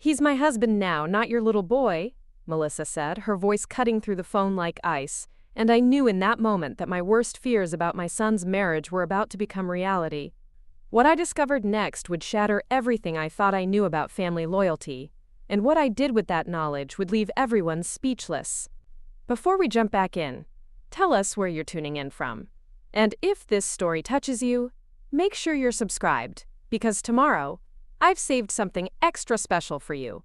"He's my husband now, not your little boy," Melissa said, her voice cutting through the phone like ice, and I knew in that moment that my worst fears about my son's marriage were about to become reality. What I discovered next would shatter everything I thought I knew about family loyalty, and what I did with that knowledge would leave everyone speechless. Before we jump back in, tell us where you're tuning in from. And if this story touches you, make sure you're subscribed, because tomorrow, I've saved something extra special for you.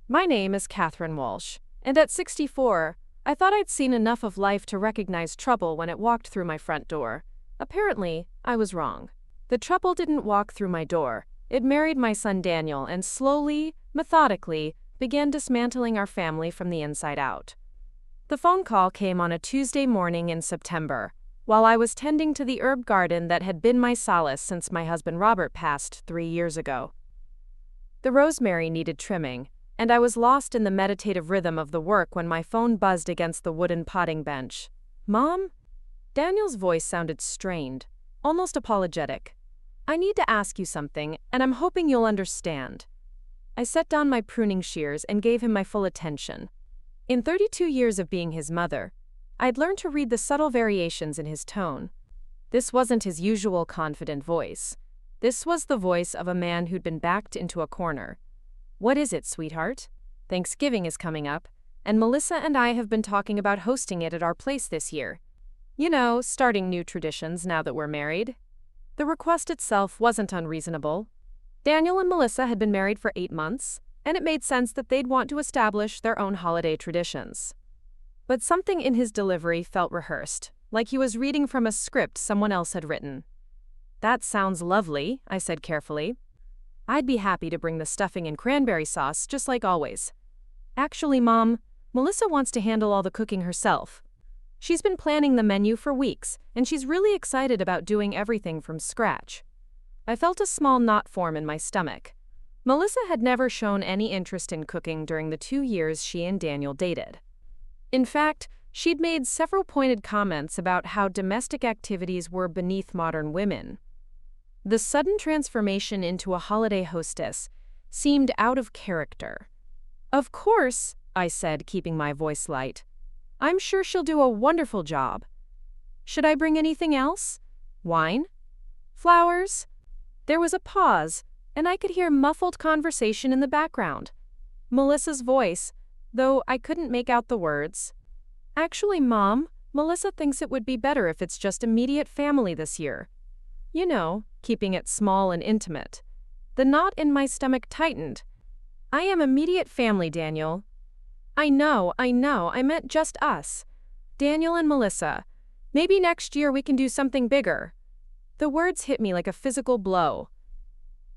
My name is Catherine Walsh, and at 64, I thought I'd seen enough of life to recognize trouble when it walked through my front door. Apparently, I was wrong. The trouble didn't walk through my door. It married my son Daniel and slowly, methodically, began dismantling our family from the inside out. The phone call came on a Tuesday morning in September, while I was tending to the herb garden that had been my solace since my husband Robert passed 3 years ago. The rosemary needed trimming, and I was lost in the meditative rhythm of the work when my phone buzzed against the wooden potting bench. "Mom?" Daniel's voice sounded strained, almost apologetic. "I need to ask you something, and I'm hoping you'll understand." I set down my pruning shears and gave him my full attention. In 32 years of being his mother, I'd learned to read the subtle variations in his tone. This wasn't his usual confident voice. This was the voice of a man who'd been backed into a corner. "What is it, sweetheart? Thanksgiving is coming up, and Melissa and I have been talking about hosting it at our place this year. You know, starting new traditions now that we're married." The request itself wasn't unreasonable. Daniel and Melissa had been married for 8 months, and it made sense that they'd want to establish their own holiday traditions. But something in his delivery felt rehearsed, like he was reading from a script someone else had written. "That sounds lovely," I said carefully. "I'd be happy to bring the stuffing and cranberry sauce, just like always. Actually, Mom, Melissa wants to handle all the cooking herself. She's been planning the menu for weeks, and she's really excited about doing everything from scratch." I felt a small knot form in my stomach. Melissa had never shown any interest in cooking during the 2 years she and Daniel dated. In fact, she'd made several pointed comments about how domestic activities were beneath modern women. The sudden transformation into a holiday hostess seemed out of character. "Of course," I said, keeping my voice light. "I'm sure she'll do a wonderful job. Should I bring anything else? Wine? Flowers?" There was a pause, and I could hear muffled conversation in the background. Melissa's voice, though I couldn't make out the words. "Actually, Mom, Melissa thinks it would be better if it's just immediate family this year. You know, keeping it small and intimate." The knot in my stomach tightened. "I am immediate family, Daniel." I know, I meant just us. Daniel and Melissa. Maybe next year we can do something bigger." The words hit me like a physical blow.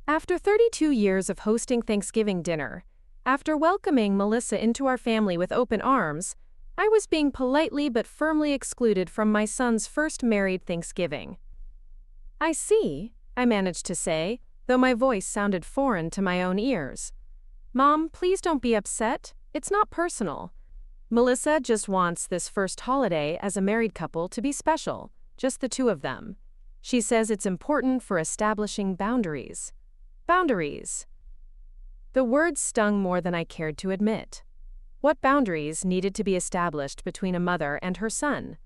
After 32 years of hosting Thanksgiving dinner, after welcoming Melissa into our family with open arms, I was being politely but firmly excluded from my son's first married Thanksgiving. "I see," I managed to say, though my voice sounded foreign to my own ears. "Mom, please don't be upset. It's not personal. Melissa just wants this first holiday as a married couple to be special, just the two of them. She says it's important for establishing boundaries." Boundaries. The words stung more than I cared to admit. What boundaries needed to be established between a mother and her son?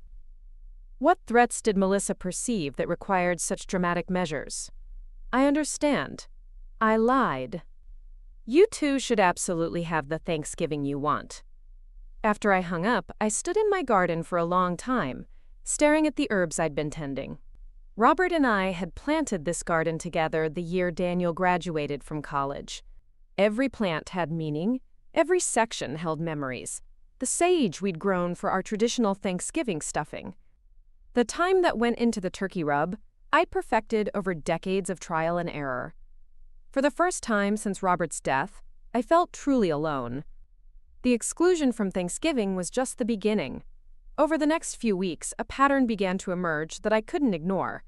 What threats did Melissa perceive that required such dramatic measures? I understand. I lied. "You two should absolutely have the Thanksgiving you want." After I hung up, I stood in my garden for a long time, staring at the herbs I'd been tending. Robert and I had planted this garden together the year Daniel graduated from college. Every plant had meaning, every section held memories. The sage we'd grown for our traditional Thanksgiving stuffing. The thyme that went into the turkey rub, I'd perfected over decades of trial and error. For the first time since Robert's death, I felt truly alone. The exclusion from Thanksgiving was just the beginning. Over the next few weeks, a pattern began to emerge that I couldn't ignore.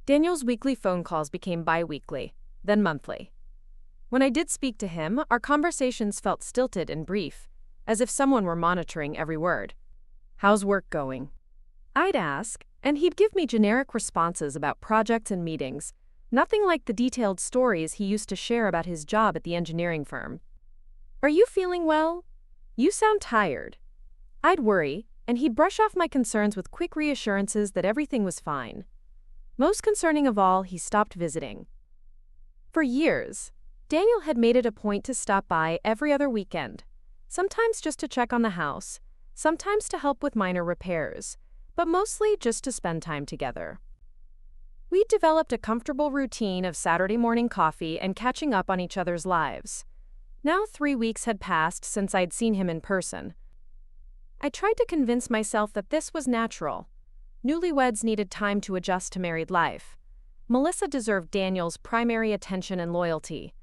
Daniel's weekly phone calls became bi-weekly, then monthly. When I did speak to him, our conversations felt stilted and brief, as if someone were monitoring every word. "How's work going?" I'd ask, and he'd give me generic responses about projects and meetings, nothing like the detailed stories he used to share about his job at the engineering firm. "Are you feeling well? You sound tired." I'd worry, and he'd brush off my concerns with quick reassurances that everything was fine. Most concerning of all, he stopped visiting. For years, Daniel had made it a point to stop by every other weekend, sometimes just to check on the house, sometimes to help with minor repairs, but mostly just to spend time together. We'd developed a comfortable routine of Saturday morning coffee and catching up on each other's lives. Now 3 weeks had passed since I'd seen him in person. I tried to convince myself that this was natural. Newlyweds needed time to adjust to married life. Melissa deserved Daniel's primary attention and loyalty.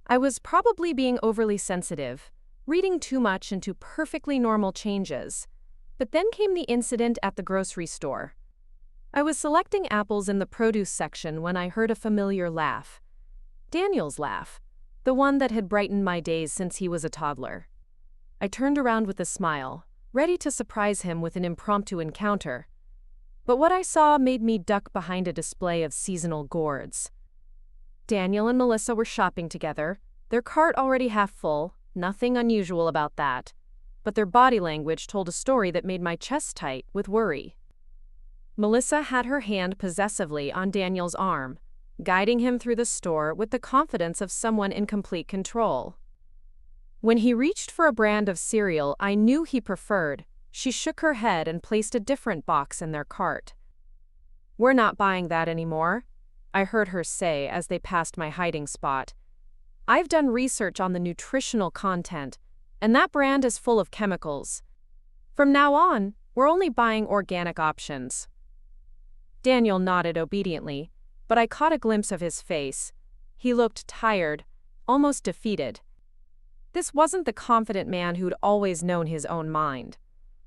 I was probably being overly sensitive, reading too much into perfectly normal changes. But then came the incident at the grocery store. I was selecting apples in the produce section when I heard a familiar laugh. Daniel's laugh, the one that had brightened my days since he was a toddler. I turned around with a smile, ready to surprise him with an impromptu encounter. But what I saw made me duck behind a display of seasonal gourds. Daniel and Melissa were shopping together, their cart already half full, nothing unusual about that. But their body language told a story that made my chest tight with worry. Melissa had her hand possessively on Daniel's arm, guiding him through the store with the confidence of someone in complete control. When he reached for a brand of cereal I knew he preferred, she shook her head and placed a different box in their cart. "We're not buying that anymore," I heard her say as they passed my hiding spot. "I've done research on the nutritional content, and that brand is full of chemicals. From now on, we're only buying organic options." Daniel nodded obediently, but I caught a glimpse of his face. He looked tired, almost defeated. This wasn't the confident man who'd always known his own mind.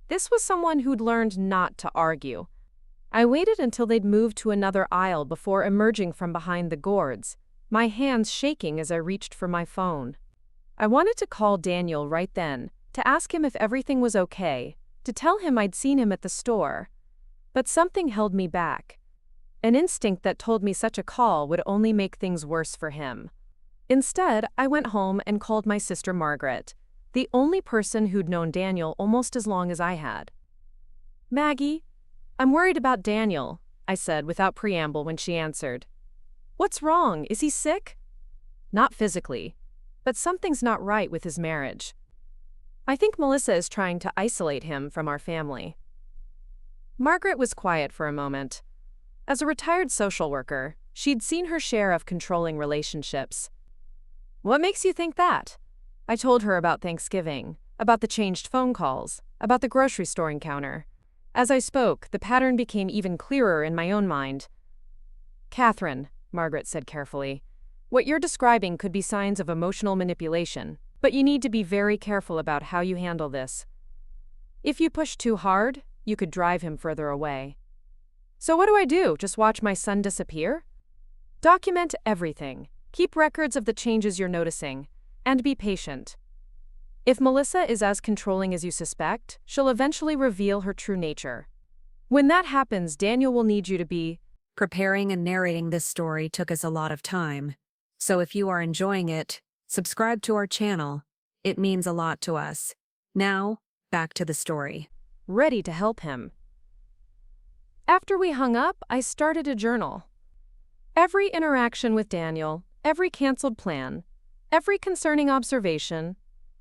This was someone who'd learned not to argue. I waited until they'd moved to another aisle before emerging from behind the gourds, my hands shaking as I reached for my phone. I wanted to call Daniel right then, to ask him if everything was okay, to tell him I'd seen him at the store. But something held me back. An instinct that told me such a call would only make things worse for him. Instead, I went home and called my sister Margaret, the only person who'd known Daniel almost as long as I had. "Maggie, I'm worried about Daniel," I said without preamble when she answered. "What's wrong? Is he sick?" "Not physically, but something's not right with his marriage. I think Melissa is trying to isolate him from our family." Margaret was quiet for a moment. As a retired social worker, she'd seen her share of controlling relationships. "What makes you think that?" I told her about Thanksgiving, about the changed phone calls, about the grocery store encounter. As I spoke, the pattern became even clearer in my own mind. "Catherine," Margaret said carefully, "what you're describing could be signs of emotional manipulation, but you need to be very careful about how you handle this. If you push too hard, you could drive him further away." "So what do I do? Just watch my son disappear?" "Document everything. Keep records of the changes you're noticing. And be patient. If Melissa is as controlling as you suspect, she'll eventually reveal her true nature. When that happens, Daniel will need you to be..." Preparing and narrating this story took us a lot of time. So if you are enjoying it, subscribe to our channel. It means a lot to us. Now, back to the story. Ready to help him. After we hung up, I started a journal. Every interaction with Daniel, every canceled plan, every concerning observation,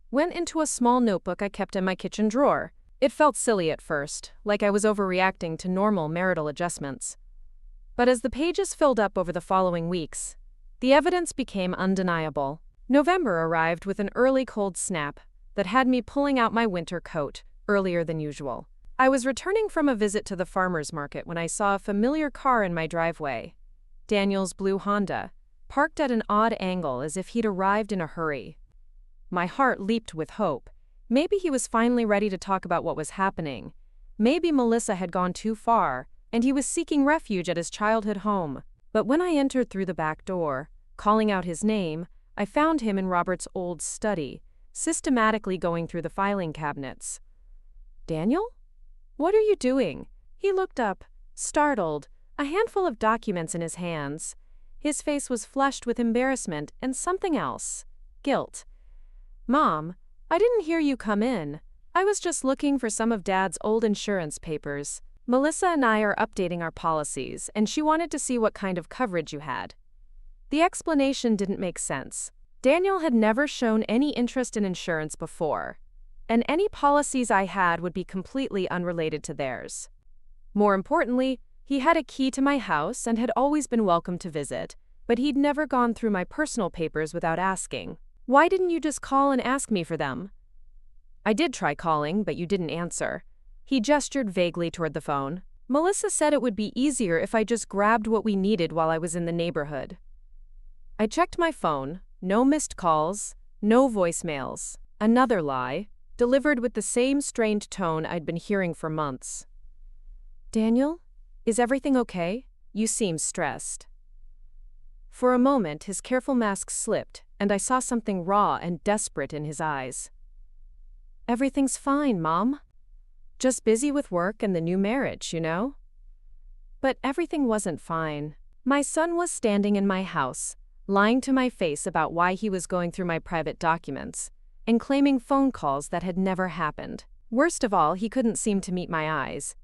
went into a small notebook I kept in my kitchen drawer. It felt silly at first, like I was overreacting to normal marital adjustments. But as the pages filled up over the following weeks, the evidence became undeniable. November arrived with an early cold snap that had me pulling out my winter coat earlier than usual. I was returning from a visit to the farmer's market when I saw a familiar car in my driveway. Daniel's blue Honda, parked at an odd angle as if he'd arrived in a hurry. My heart leaped with hope. Maybe he was finally ready to talk about what was happening. Maybe Melissa had gone too far, and he was seeking refuge at his childhood home. But when I entered through the back door, calling out his name, I found him in Robert's old study, systematically going through the filing cabinets. "Daniel? What are you doing?" He looked up, startled, a handful of documents in his hands. His face was flushed with embarrassment and something else, guilt. Mom, I didn't hear you come in. I was just looking for some of Dad's old insurance papers. Melissa and I are updating our policies, and she wanted to see what kind of coverage you had. The explanation didn't make sense. Daniel had never shown any interest in insurance before, and any policies I had would be completely unrelated to theirs. More importantly, he had a key to my house and had always been welcome to visit, but he'd never gone through my personal papers without asking. Why didn't you just call and ask me for them? I did try calling, but you didn't answer. He gestured vaguely toward the phone. Melissa said it would be easier if I just grabbed what we needed while I was in the neighborhood. I checked my phone. No missed calls, no voicemails. Another lie, delivered with the same strained tone I'd been hearing for months. Daniel, is everything okay? You seem stressed. For a moment, his careful mask slipped, and I saw something raw and desperate in his eyes. Everything's fine, Mom. Just busy with work and the new marriage, you know? But everything wasn't fine. My son was standing in my house, lying to my face about why he was going through my private documents, and claiming phone calls that had never happened. Worst of all, he couldn't seem to meet my eyes.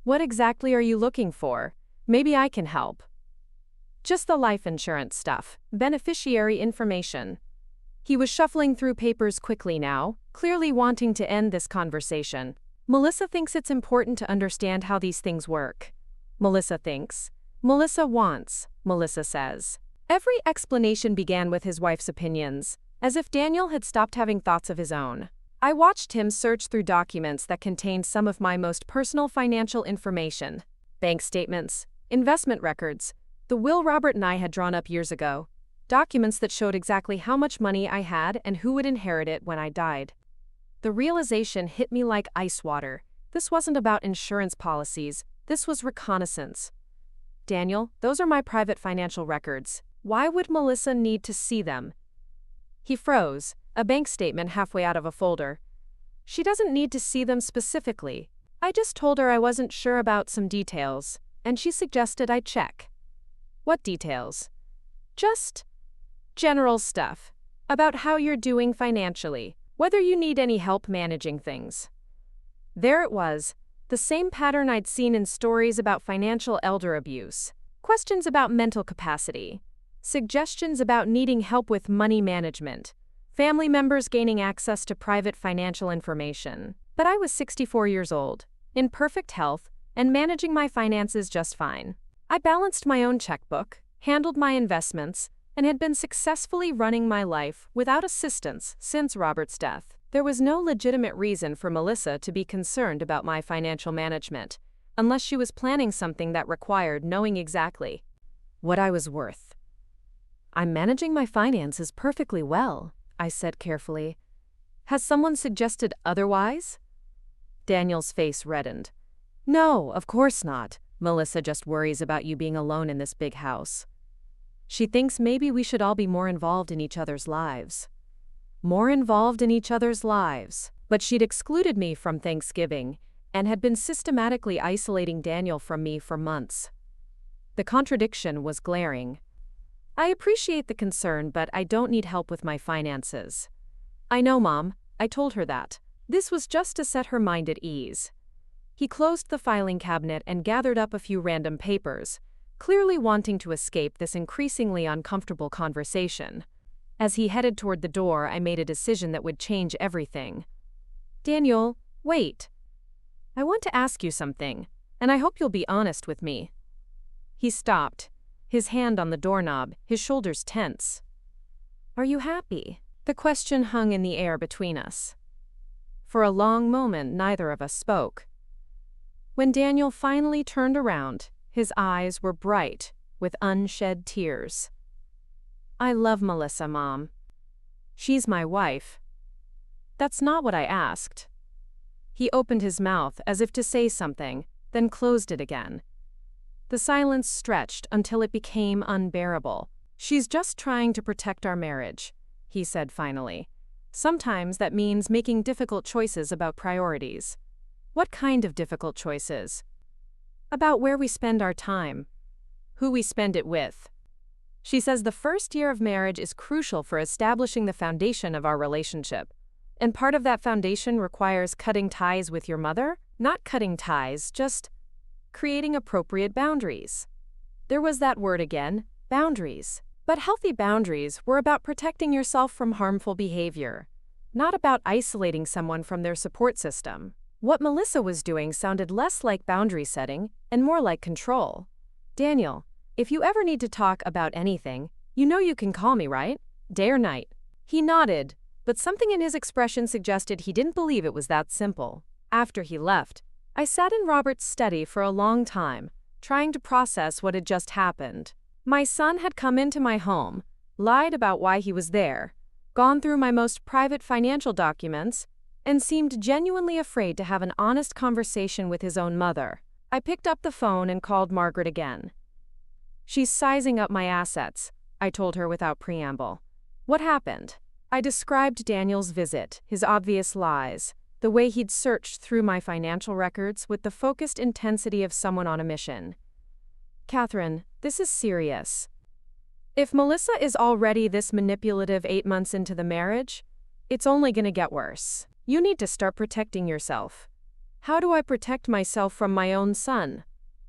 What exactly are you looking for? Maybe I can help. Just the life insurance stuff, beneficiary information. He was shuffling through papers quickly now, clearly wanting to end this conversation. Melissa thinks it's important to understand how these things work. Melissa thinks. Melissa wants, Melissa says. Every explanation began with his wife's opinions, as if Daniel had stopped having thoughts of his own. I watched him search through documents that contained some of my most personal financial information. Bank statements, investment records, the will Robert and I had drawn up years ago. Documents that showed exactly how much money I had and who would inherit it when I died. The realization hit me like ice water. This wasn't about insurance policies, this was reconnaissance. Daniel, those are my private financial records. Why would Melissa need to see them? He froze, a bank statement halfway out of a folder. She doesn't need to see them specifically. I just told her I wasn't sure about some details, and she suggested I check. What details? Just general stuff. About how you're doing financially, whether you need any help managing things. There it was, the same pattern I'd seen in stories about financial elder abuse. Questions about mental capacity. Suggestions about needing help with money management. Family members gaining access to private financial information. But I was 64 years old, in perfect health, and managing my finances just fine. I balanced my own checkbook, handled my investments, and had been successfully running my life without assistance since Robert's death. There was no legitimate reason for Melissa to be concerned about my financial management, unless she was planning something that required knowing exactly what I was worth. I'm managing my finances perfectly well, I said carefully. Has someone suggested otherwise? Daniel's face reddened. No, of course not. Melissa just worries about you being alone in this big house. She thinks maybe we should all be more involved in each other's lives. More involved in each other's lives. But she'd excluded me from Thanksgiving and had been systematically isolating Daniel from me for months. The contradiction was glaring. I appreciate the concern, but I don't need help with my finances. I know, Mom. I told her that. This was just to set her mind at ease. He closed the filing cabinet and gathered up a few random papers, clearly wanting to escape this increasingly uncomfortable conversation. As he headed toward the door, I made a decision that would change everything. Daniel, wait. I want to ask you something, and I hope you'll be honest with me. He stopped, his hand on the doorknob, his shoulders tense. Are you happy? The question hung in the air between us. For a long moment, neither of us spoke. When Daniel finally turned around, his eyes were bright with unshed tears. I love Melissa, Mom. She's my wife. That's not what I asked. He opened his mouth as if to say something, then closed it again. The silence stretched until it became unbearable. She's just trying to protect our marriage, he said finally. Sometimes that means making difficult choices about priorities. What kind of difficult choices? About where we spend our time, who we spend it with. She says the first year of marriage is crucial for establishing the foundation of our relationship. And part of that foundation requires cutting ties with your mother? Not cutting ties, just creating appropriate boundaries. There was that word again, boundaries. But healthy boundaries were about protecting yourself from harmful behavior, not about isolating someone from their support system. What Melissa was doing sounded less like boundary setting and more like control. Daniel, if you ever need to talk about anything, you know you can call me, right? Day or night. He nodded, but something in his expression suggested he didn't believe it was that simple. After he left, I sat in Robert's study for a long time, trying to process what had just happened. My son had come into my home, lied about why he was there, gone through my most private financial documents, and seemed genuinely afraid to have an honest conversation with his own mother. I picked up the phone and called Margaret again. "She's sizing up my assets," I told her without preamble. "What happened?" I described Daniel's visit, his obvious lies, the way he'd searched through my financial records with the focused intensity of someone on a mission. "Catherine, this is serious. If Melissa is already this manipulative 8 months into the marriage, it's only going to get worse. You need to start protecting yourself." "How do I protect myself from my own son?"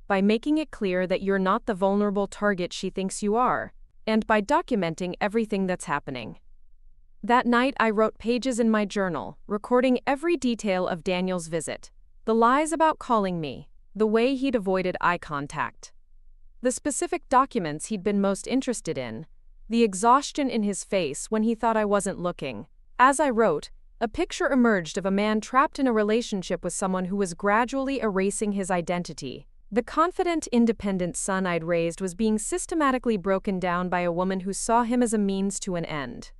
"By making it clear that you're not the vulnerable target she thinks you are, and by documenting everything that's happening." That night I wrote pages in my journal, recording every detail of Daniel's visit. The lies about calling me, the way he'd avoided eye contact, the specific documents he'd been most interested in, the exhaustion in his face when he thought I wasn't looking. As I wrote, a picture emerged of a man trapped in a relationship with someone who was gradually erasing his identity. The confident, independent son I'd raised was being systematically broken down by a woman who saw him as a means to an end.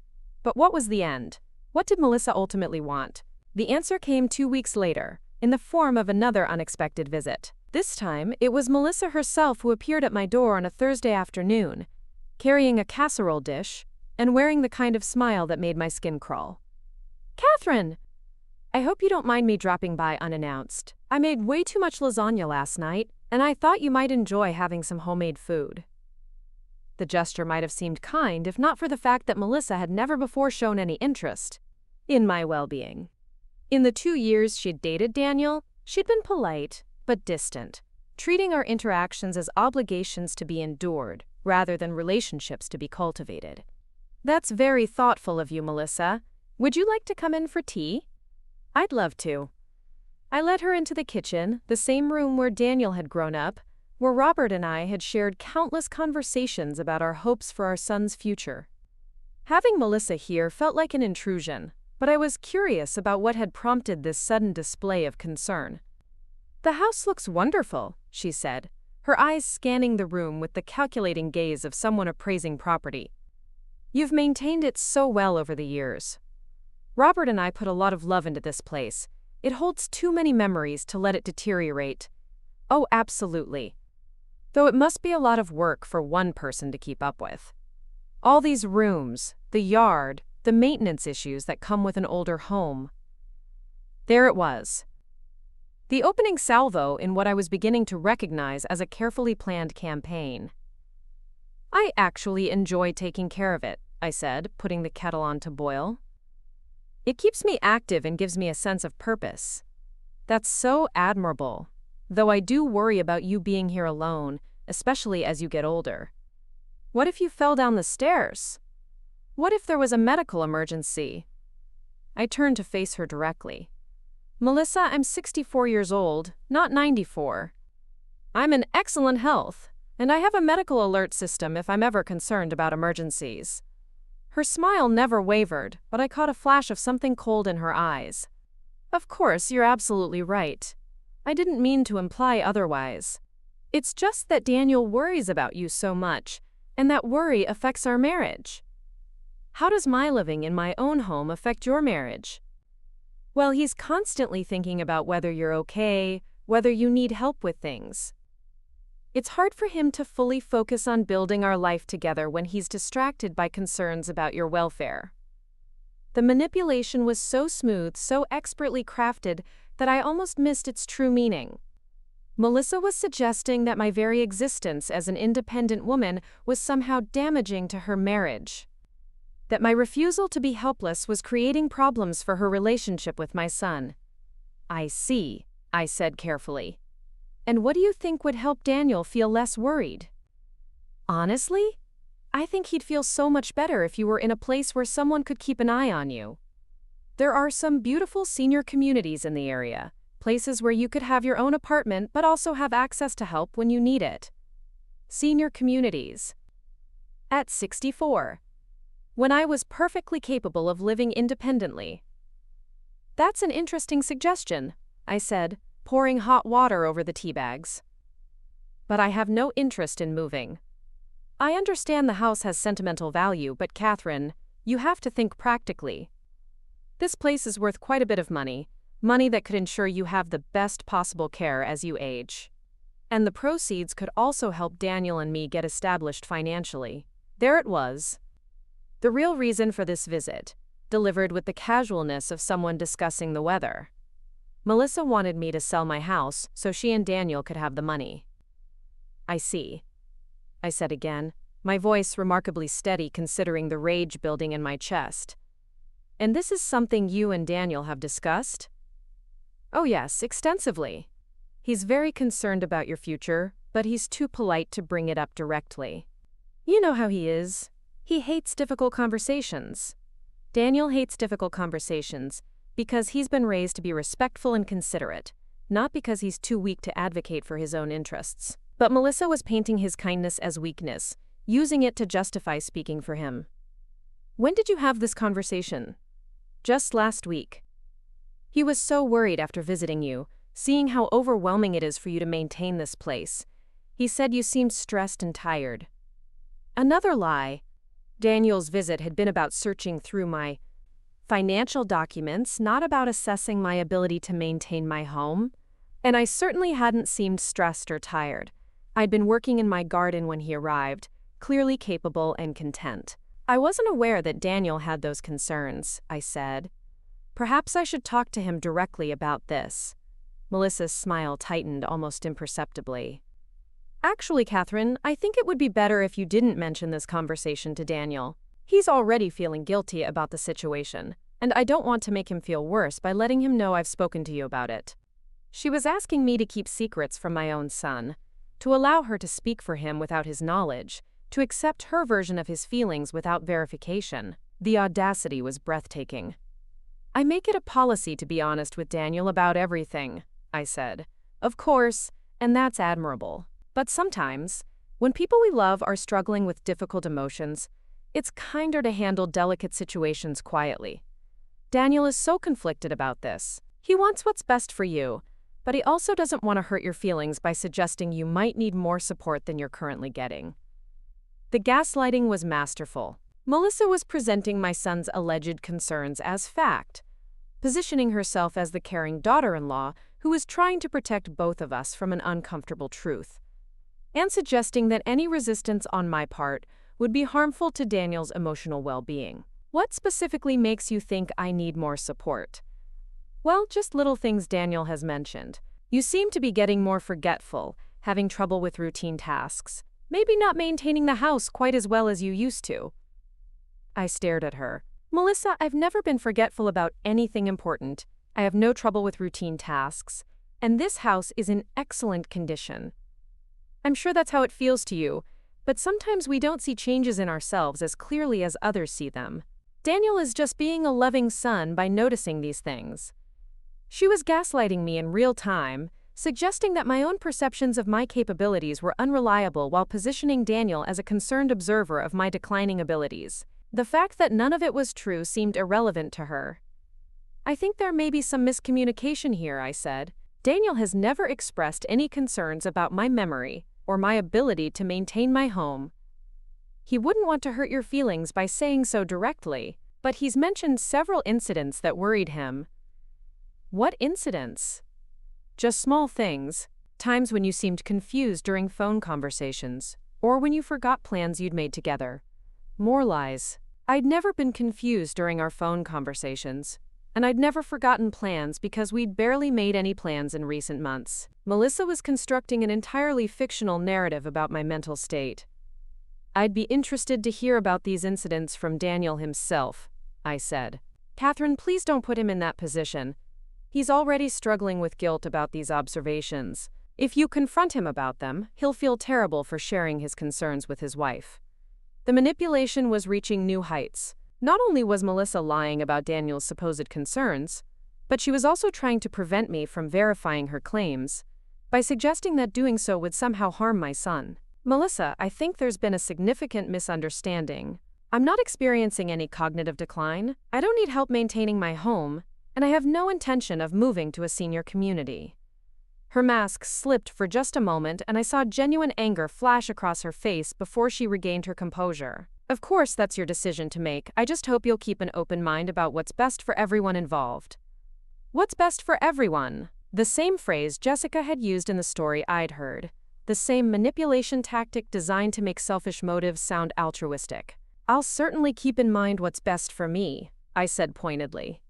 But what was the end? What did Melissa ultimately want? The answer came 2 weeks later, in the form of another unexpected visit. This time, it was Melissa herself who appeared at my door on a Thursday afternoon, carrying a casserole dish and wearing the kind of smile that made my skin crawl. "Catherine! I hope you don't mind me dropping by unannounced. I made way too much lasagna last night, and I thought you might enjoy having some homemade food." The gesture might have seemed kind if not for the fact that Melissa had never before shown any interest in my well-being. In the 2 years she'd dated Daniel, she'd been polite, but distant, treating our interactions as obligations to be endured, rather than relationships to be cultivated. "That's very thoughtful of you, Melissa. Would you like to come in for tea?" "I'd love to." I led her into the kitchen, the same room where Daniel had grown up, where Robert and I had shared countless conversations about our hopes for our son's future. Having Melissa here felt like an intrusion, but I was curious about what had prompted this sudden display of concern. "The house looks wonderful," she said, her eyes scanning the room with the calculating gaze of someone appraising property. "You've maintained it so well over the years. Robert and I put a lot of love into this place. It holds too many memories to let it deteriorate." "Oh, absolutely. Though it must be a lot of work for one person to keep up with. All these rooms, the yard, the maintenance issues that come with an older home." There it was. The opening salvo in what I was beginning to recognize as a carefully planned campaign. "I actually enjoy taking care of it," I said, putting the kettle on to boil. "It keeps me active and gives me a sense of purpose." "That's so admirable. Though I do worry about you being here alone, especially as you get older. What if you fell down the stairs? What if there was a medical emergency?" I turned to face her directly. "Melissa, I'm 64 years old, not 94. I'm in excellent health, and I have a medical alert system if I'm ever concerned about emergencies." Her smile never wavered, but I caught a flash of something cold in her eyes. "Of course, you're absolutely right. I didn't mean to imply otherwise. It's just that Daniel worries about you so much, and that worry affects our marriage." "How does my living in my own home affect your marriage?" "Well, he's constantly thinking about whether you're okay, whether you need help with things. It's hard for him to fully focus on building our life together when he's distracted by concerns about your welfare." The manipulation was so smooth, so expertly crafted, that I almost missed its true meaning. Melissa was suggesting that my very existence as an independent woman was somehow damaging to her marriage. That my refusal to be helpless was creating problems for her relationship with my son. I see, I said carefully. And what do you think would help Daniel feel less worried? Honestly, I think he'd feel so much better if you were in a place where someone could keep an eye on you. There are some beautiful senior communities in the area, places where you could have your own apartment but also have access to help when you need it. Senior communities. At 64. When I was perfectly capable of living independently. That's an interesting suggestion, I said, pouring hot water over the tea bags. But I have no interest in moving. I understand the house has sentimental value, but Catherine, you have to think practically. This place is worth quite a bit of money that could ensure you have the best possible care as you age. And the proceeds could also help Daniel and me get established financially. There it was. The real reason for this visit, delivered with the casualness of someone discussing the weather. Melissa wanted me to sell my house so she and Daniel could have the money. I see, I said again, my voice remarkably steady considering the rage building in my chest. And this is something you and Daniel have discussed? Oh yes, extensively. He's very concerned about your future, but he's too polite to bring it up directly. You know how he is. He hates difficult conversations. Daniel hates difficult conversations because he's been raised to be respectful and considerate, not because he's too weak to advocate for his own interests. But Melissa was painting his kindness as weakness, using it to justify speaking for him. When did you have this conversation? Just last week. He was so worried after visiting you, seeing how overwhelming it is for you to maintain this place. He said you seemed stressed and tired. Another lie. Daniel's visit had been about searching through my financial documents, not about assessing my ability to maintain my home. And I certainly hadn't seemed stressed or tired. I'd been working in my garden when he arrived, clearly capable and content. I wasn't aware that Daniel had those concerns, I said. Perhaps I should talk to him directly about this. Melissa's smile tightened almost imperceptibly. Actually, Catherine, I think it would be better if you didn't mention this conversation to Daniel. He's already feeling guilty about the situation, and I don't want to make him feel worse by letting him know I've spoken to you about it. She was asking me to keep secrets from my own son, to allow her to speak for him without his knowledge, to accept her version of his feelings without verification. The audacity was breathtaking. I make it a policy to be honest with Daniel about everything, I said. Of course, and that's admirable. But sometimes, when people we love are struggling with difficult emotions, it's kinder to handle delicate situations quietly. Daniel is so conflicted about this. He wants what's best for you, but he also doesn't want to hurt your feelings by suggesting you might need more support than you're currently getting. The gaslighting was masterful. Melissa was presenting my son's alleged concerns as fact, positioning herself as the caring daughter-in-law who was trying to protect both of us from an uncomfortable truth, and suggesting that any resistance on my part would be harmful to Daniel's emotional well-being. What specifically makes you think I need more support? Well, just little things Daniel has mentioned. You seem to be getting more forgetful, having trouble with routine tasks, maybe not maintaining the house quite as well as you used to. I stared at her. Melissa, I've never been forgetful about anything important. I have no trouble with routine tasks, and this house is in excellent condition. I'm sure that's how it feels to you, but sometimes we don't see changes in ourselves as clearly as others see them. Daniel is just being a loving son by noticing these things. She was gaslighting me in real time, suggesting that my own perceptions of my capabilities were unreliable while positioning Daniel as a concerned observer of my declining abilities. The fact that none of it was true seemed irrelevant to her. I think there may be some miscommunication here, I said. Daniel has never expressed any concerns about my memory or my ability to maintain my home. He wouldn't want to hurt your feelings by saying so directly, but he's mentioned several incidents that worried him. What incidents? Just small things, times when you seemed confused during phone conversations, or when you forgot plans you'd made together. More lies. I'd never been confused during our phone conversations. And I'd never forgotten plans because we'd barely made any plans in recent months. Melissa was constructing an entirely fictional narrative about my mental state. I'd be interested to hear about these incidents from Daniel himself, I said. Catherine, please don't put him in that position. He's already struggling with guilt about these observations. If you confront him about them, he'll feel terrible for sharing his concerns with his wife. The manipulation was reaching new heights. Not only was Melissa lying about Daniel's supposed concerns, but she was also trying to prevent me from verifying her claims by suggesting that doing so would somehow harm my son. Melissa, I think there's been a significant misunderstanding. I'm not experiencing any cognitive decline. I don't need help maintaining my home, and I have no intention of moving to a senior community. Her mask slipped for just a moment, and I saw genuine anger flash across her face before she regained her composure. Of course, that's your decision to make. I just hope you'll keep an open mind about what's best for everyone involved. What's best for everyone? The same phrase Jessica had used in the story I'd heard. The same manipulation tactic designed to make selfish motives sound altruistic. I'll certainly keep in mind what's best for me, I said pointedly.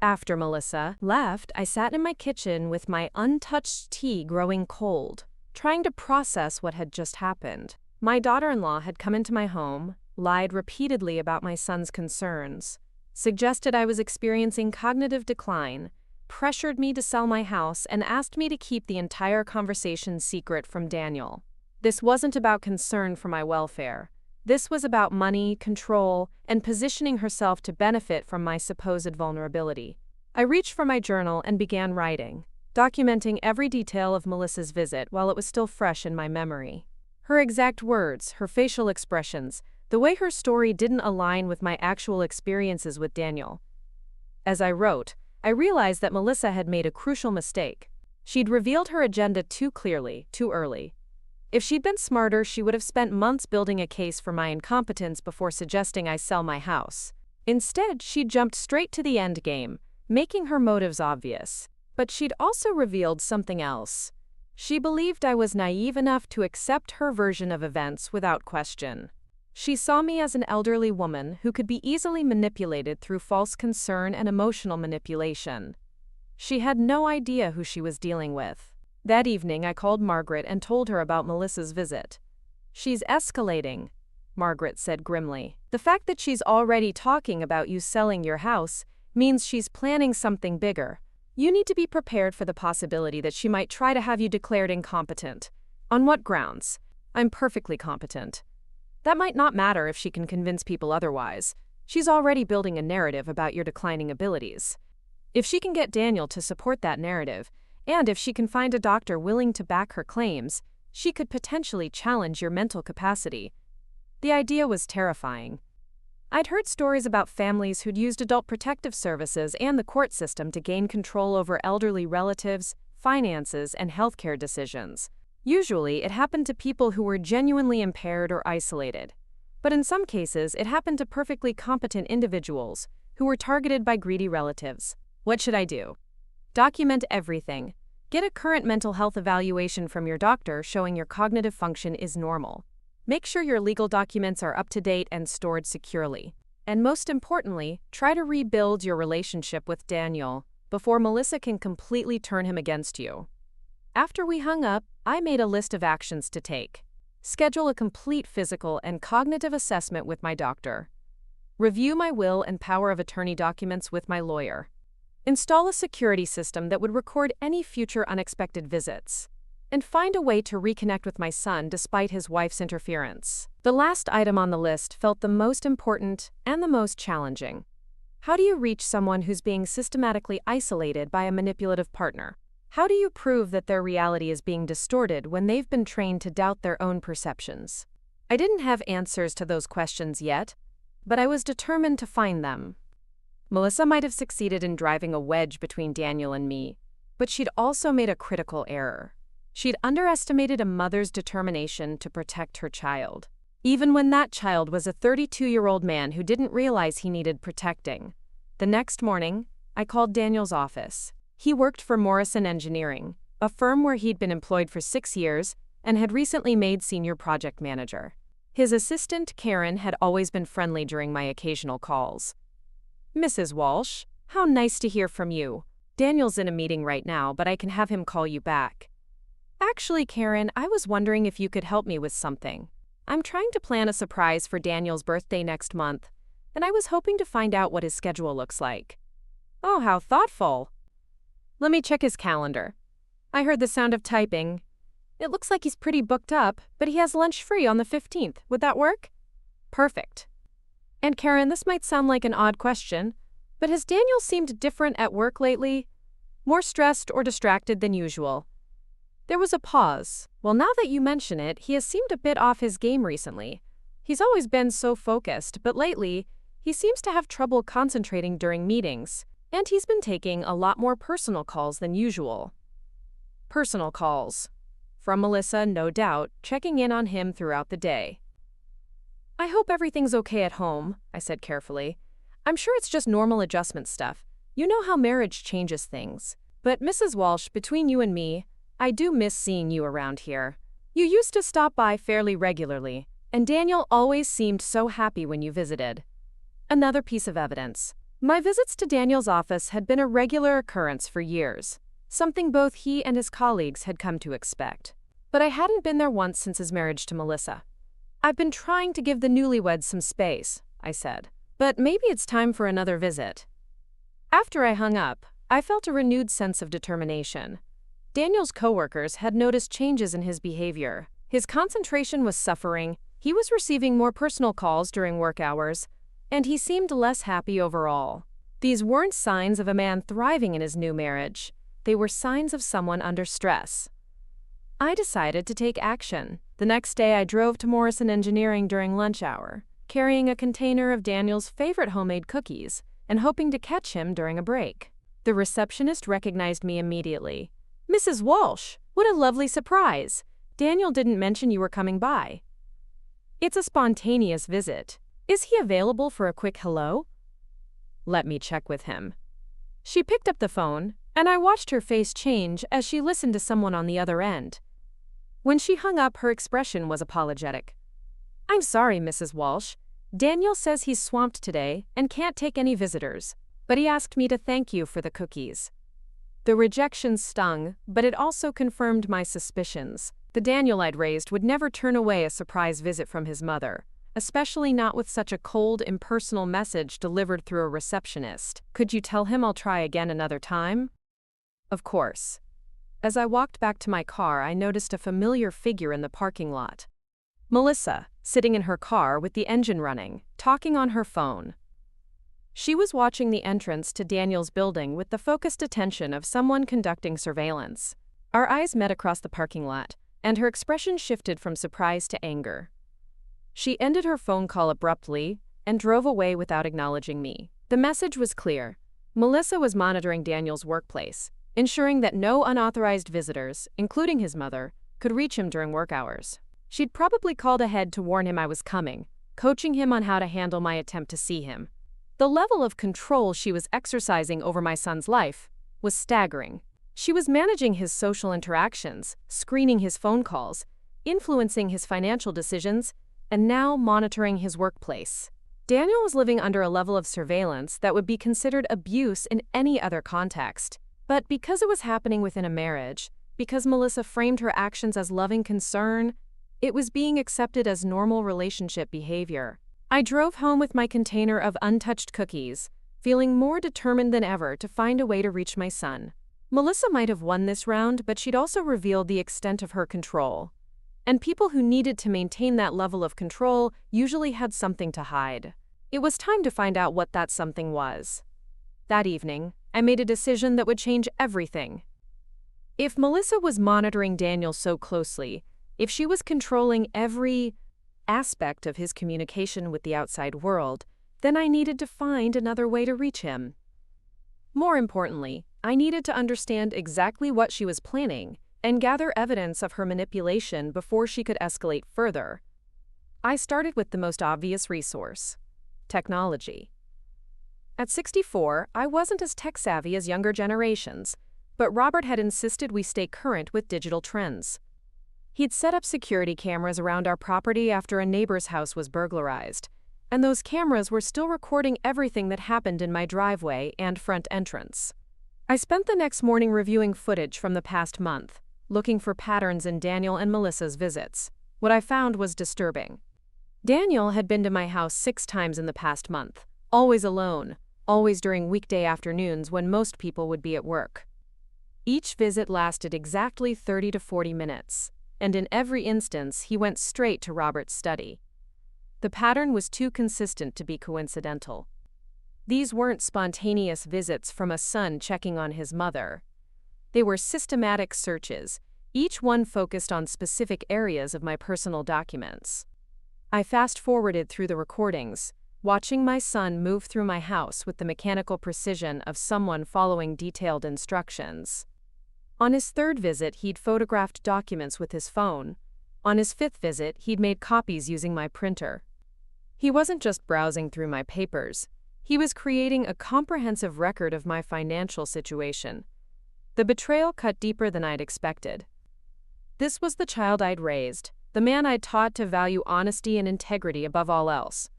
After Melissa left, I sat in my kitchen with my untouched tea growing cold, trying to process what had just happened. My daughter-in-law had come into my home, lied repeatedly about my son's concerns, suggested I was experiencing cognitive decline, pressured me to sell my house, and asked me to keep the entire conversation secret from Daniel. This wasn't about concern for my welfare. This was about money, control, and positioning herself to benefit from my supposed vulnerability. I reached for my journal and began writing, documenting every detail of Melissa's visit while it was still fresh in my memory. Her exact words, her facial expressions, the way her story didn't align with my actual experiences with Daniel. As I wrote, I realized that Melissa had made a crucial mistake. She'd revealed her agenda too clearly, too early. If she'd been smarter, she would have spent months building a case for my incompetence before suggesting I sell my house. Instead, she jumped straight to the end game, making her motives obvious. But she'd also revealed something else. She believed I was naive enough to accept her version of events without question. She saw me as an elderly woman who could be easily manipulated through false concern and emotional manipulation. She had no idea who she was dealing with. That evening, I called Margaret and told her about Melissa's visit. She's escalating, Margaret said grimly. The fact that she's already talking about you selling your house means she's planning something bigger. You need to be prepared for the possibility that she might try to have you declared incompetent. On what grounds? I'm perfectly competent. That might not matter if she can convince people otherwise. She's already building a narrative about your declining abilities. If she can get Daniel to support that narrative, and if she can find a doctor willing to back her claims, she could potentially challenge your mental capacity. The idea was terrifying. I'd heard stories about families who'd used adult protective services and the court system to gain control over elderly relatives, finances, and healthcare decisions. Usually, it happened to people who were genuinely impaired or isolated. But in some cases, it happened to perfectly competent individuals who were targeted by greedy relatives. What should I do? Document everything. Get a current mental health evaluation from your doctor showing your cognitive function is normal. Make sure your legal documents are up to date and stored securely. And most importantly, try to rebuild your relationship with Daniel before Melissa can completely turn him against you. After we hung up, I made a list of actions to take. Schedule a complete physical and cognitive assessment with my doctor. Review my will and power of attorney documents with my lawyer. Install a security system that would record any future unexpected visits. And find a way to reconnect with my son despite his wife's interference. The last item on the list felt the most important and the most challenging. How do you reach someone who's being systematically isolated by a manipulative partner? How do you prove that their reality is being distorted when they've been trained to doubt their own perceptions? I didn't have answers to those questions yet, but I was determined to find them. Melissa might have succeeded in driving a wedge between Daniel and me, but she'd also made a critical error. She'd underestimated a mother's determination to protect her child, even when that child was a 32-year-old man who didn't realize he needed protecting. The next morning, I called Daniel's office. He worked for Morrison Engineering, a firm where he'd been employed for 6 years and had recently made senior project manager. His assistant, Karen, had always been friendly during my occasional calls. "Mrs. Walsh, How nice to hear from you. Daniel's in a meeting right now, but I can have him call you back. Actually, Karen, I was wondering if you could help me with something. I'm trying to plan a surprise for Daniel's birthday next month, and I was hoping to find out what his schedule looks like. Oh, how thoughtful. Let me check his calendar. I heard the sound of typing. It looks like he's pretty booked up, but he has lunch free on the 15th. Would that work? Perfect. And Karen, this might sound like an odd question, but has Daniel seemed different at work lately? More stressed or distracted than usual? There was a pause. Well, now that you mention it, he has seemed a bit off his game recently. He's always been so focused, but lately, he seems to have trouble concentrating during meetings, and he's been taking a lot more personal calls than usual. Personal calls. From Melissa, no doubt, checking in on him throughout the day. I hope everything's okay at home, I said carefully. I'm sure it's just normal adjustment stuff. You know how marriage changes things. But Mrs. Walsh, between you and me, I do miss seeing you around here. You used to stop by fairly regularly, and Daniel always seemed so happy when you visited. Another piece of evidence. My visits to Daniel's office had been a regular occurrence for years, something both he and his colleagues had come to expect. But I hadn't been there once since his marriage to Melissa. I've been trying to give the newlyweds some space, I said. But maybe it's time for another visit. After I hung up, I felt a renewed sense of determination. Daniel's coworkers had noticed changes in his behavior. His concentration was suffering, he was receiving more personal calls during work hours, and he seemed less happy overall. These weren't signs of a man thriving in his new marriage. They were signs of someone under stress. I decided to take action. The next day I drove to Morrison Engineering during lunch hour, carrying a container of Daniel's favorite homemade cookies and hoping to catch him during a break. The receptionist recognized me immediately. Mrs. Walsh, what a lovely surprise. Daniel didn't mention you were coming by. It's a spontaneous visit. Is he available for a quick hello? Let me check with him. She picked up the phone, and I watched her face change as she listened to someone on the other end. When she hung up, her expression was apologetic. I'm sorry, Mrs. Walsh. Daniel says he's swamped today and can't take any visitors, but he asked me to thank you for the cookies. The rejection stung, but it also confirmed my suspicions. The Daniel I'd raised would never turn away a surprise visit from his mother, especially not with such a cold, impersonal message delivered through a receptionist. Could you tell him I'll try again another time? Of course. As I walked back to my car, I noticed a familiar figure in the parking lot. Melissa, sitting in her car with the engine running, talking on her phone. She was watching the entrance to Daniel's building with the focused attention of someone conducting surveillance. Our eyes met across the parking lot, and her expression shifted from surprise to anger. She ended her phone call abruptly and drove away without acknowledging me. The message was clear. Melissa was monitoring Daniel's workplace, ensuring that no unauthorized visitors, including his mother, could reach him during work hours. She'd probably called ahead to warn him I was coming, coaching him on how to handle my attempt to see him. The level of control she was exercising over my son's life was staggering. She was managing his social interactions, screening his phone calls, influencing his financial decisions, and now monitoring his workplace. Daniel was living under a level of surveillance that would be considered abuse in any other context. But because it was happening within a marriage, because Melissa framed her actions as loving concern, it was being accepted as normal relationship behavior. I drove home with my container of untouched cookies, feeling more determined than ever to find a way to reach my son. Melissa might have won this round, but she'd also revealed the extent of her control. And people who needed to maintain that level of control usually had something to hide. It was time to find out what that something was. That evening, I made a decision that would change everything. If Melissa was monitoring Daniel so closely, if she was controlling every aspect of his communication with the outside world, then I needed to find another way to reach him. More importantly, I needed to understand exactly what she was planning and gather evidence of her manipulation before she could escalate further. I started with the most obvious resource: technology. At 64, I wasn't as tech-savvy as younger generations, but Robert had insisted we stay current with digital trends. He'd set up security cameras around our property after a neighbor's house was burglarized, And those cameras were still recording everything that happened in my driveway and front entrance. I spent the next morning reviewing footage from the past month, looking for patterns in Daniel and Melissa's visits. What I found was disturbing. Daniel had been to my house 6 times in the past month, always alone, always during weekday afternoons when most people would be at work. Each visit lasted exactly 30 to 40 minutes, and in every instance he went straight to Robert's study. The pattern was too consistent to be coincidental. These weren't spontaneous visits from a son checking on his mother. They were systematic searches, each one focused on specific areas of my personal documents. I fast-forwarded through the recordings, watching my son move through my house with the mechanical precision of someone following detailed instructions. On his 3rd visit, he'd photographed documents with his phone. On his 5th visit, he'd made copies using my printer. He wasn't just browsing through my papers. He was creating a comprehensive record of my financial situation. The betrayal cut deeper than I'd expected. This was the child I'd raised, the man I'd taught to value honesty and integrity above all else.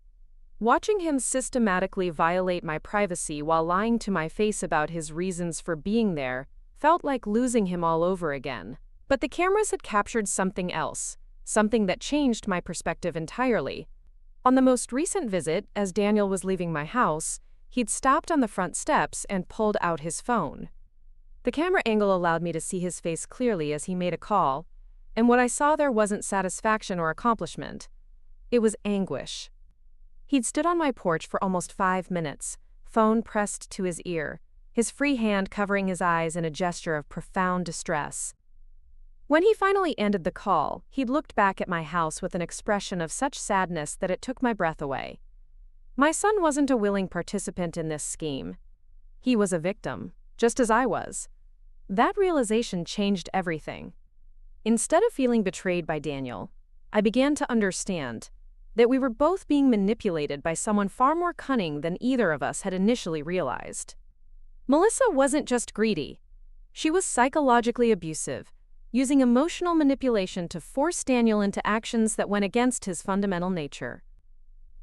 Watching him systematically violate my privacy while lying to my face about his reasons for being there felt like losing him all over again. But the cameras had captured something else, something that changed my perspective entirely. On the most recent visit, as Daniel was leaving my house, he'd stopped on the front steps and pulled out his phone. The camera angle allowed me to see his face clearly as he made a call, and what I saw there wasn't satisfaction or accomplishment. It was anguish. He'd stood on my porch for almost 5 minutes, phone pressed to his ear, his free hand covering his eyes in a gesture of profound distress. When he finally ended the call, he'd looked back at my house with an expression of such sadness that it took my breath away. My son wasn't a willing participant in this scheme. He was a victim, just as I was. That realization changed everything. Instead of feeling betrayed by Daniel, I began to understand that we were both being manipulated by someone far more cunning than either of us had initially realized. Melissa wasn't just greedy. She was psychologically abusive, using emotional manipulation to force Daniel into actions that went against his fundamental nature.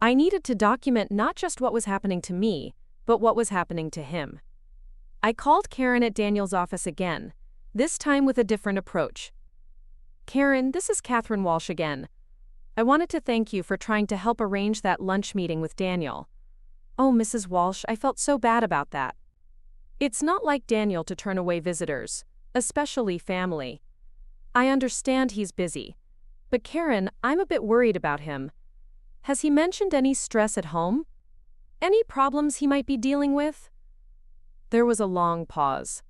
I needed to document not just what was happening to me, but what was happening to him. I called Karen at Daniel's office again, this time with a different approach. "Karen, this is Catherine Walsh again. I wanted to thank you for trying to help arrange that lunch meeting with Daniel." "Oh, Mrs. Walsh, I felt so bad about that." "It's not like Daniel to turn away visitors, especially family. I understand he's busy. But Karen, I'm a bit worried about him. Has he mentioned any stress at home? Any problems he might be dealing with?" There was a long pause.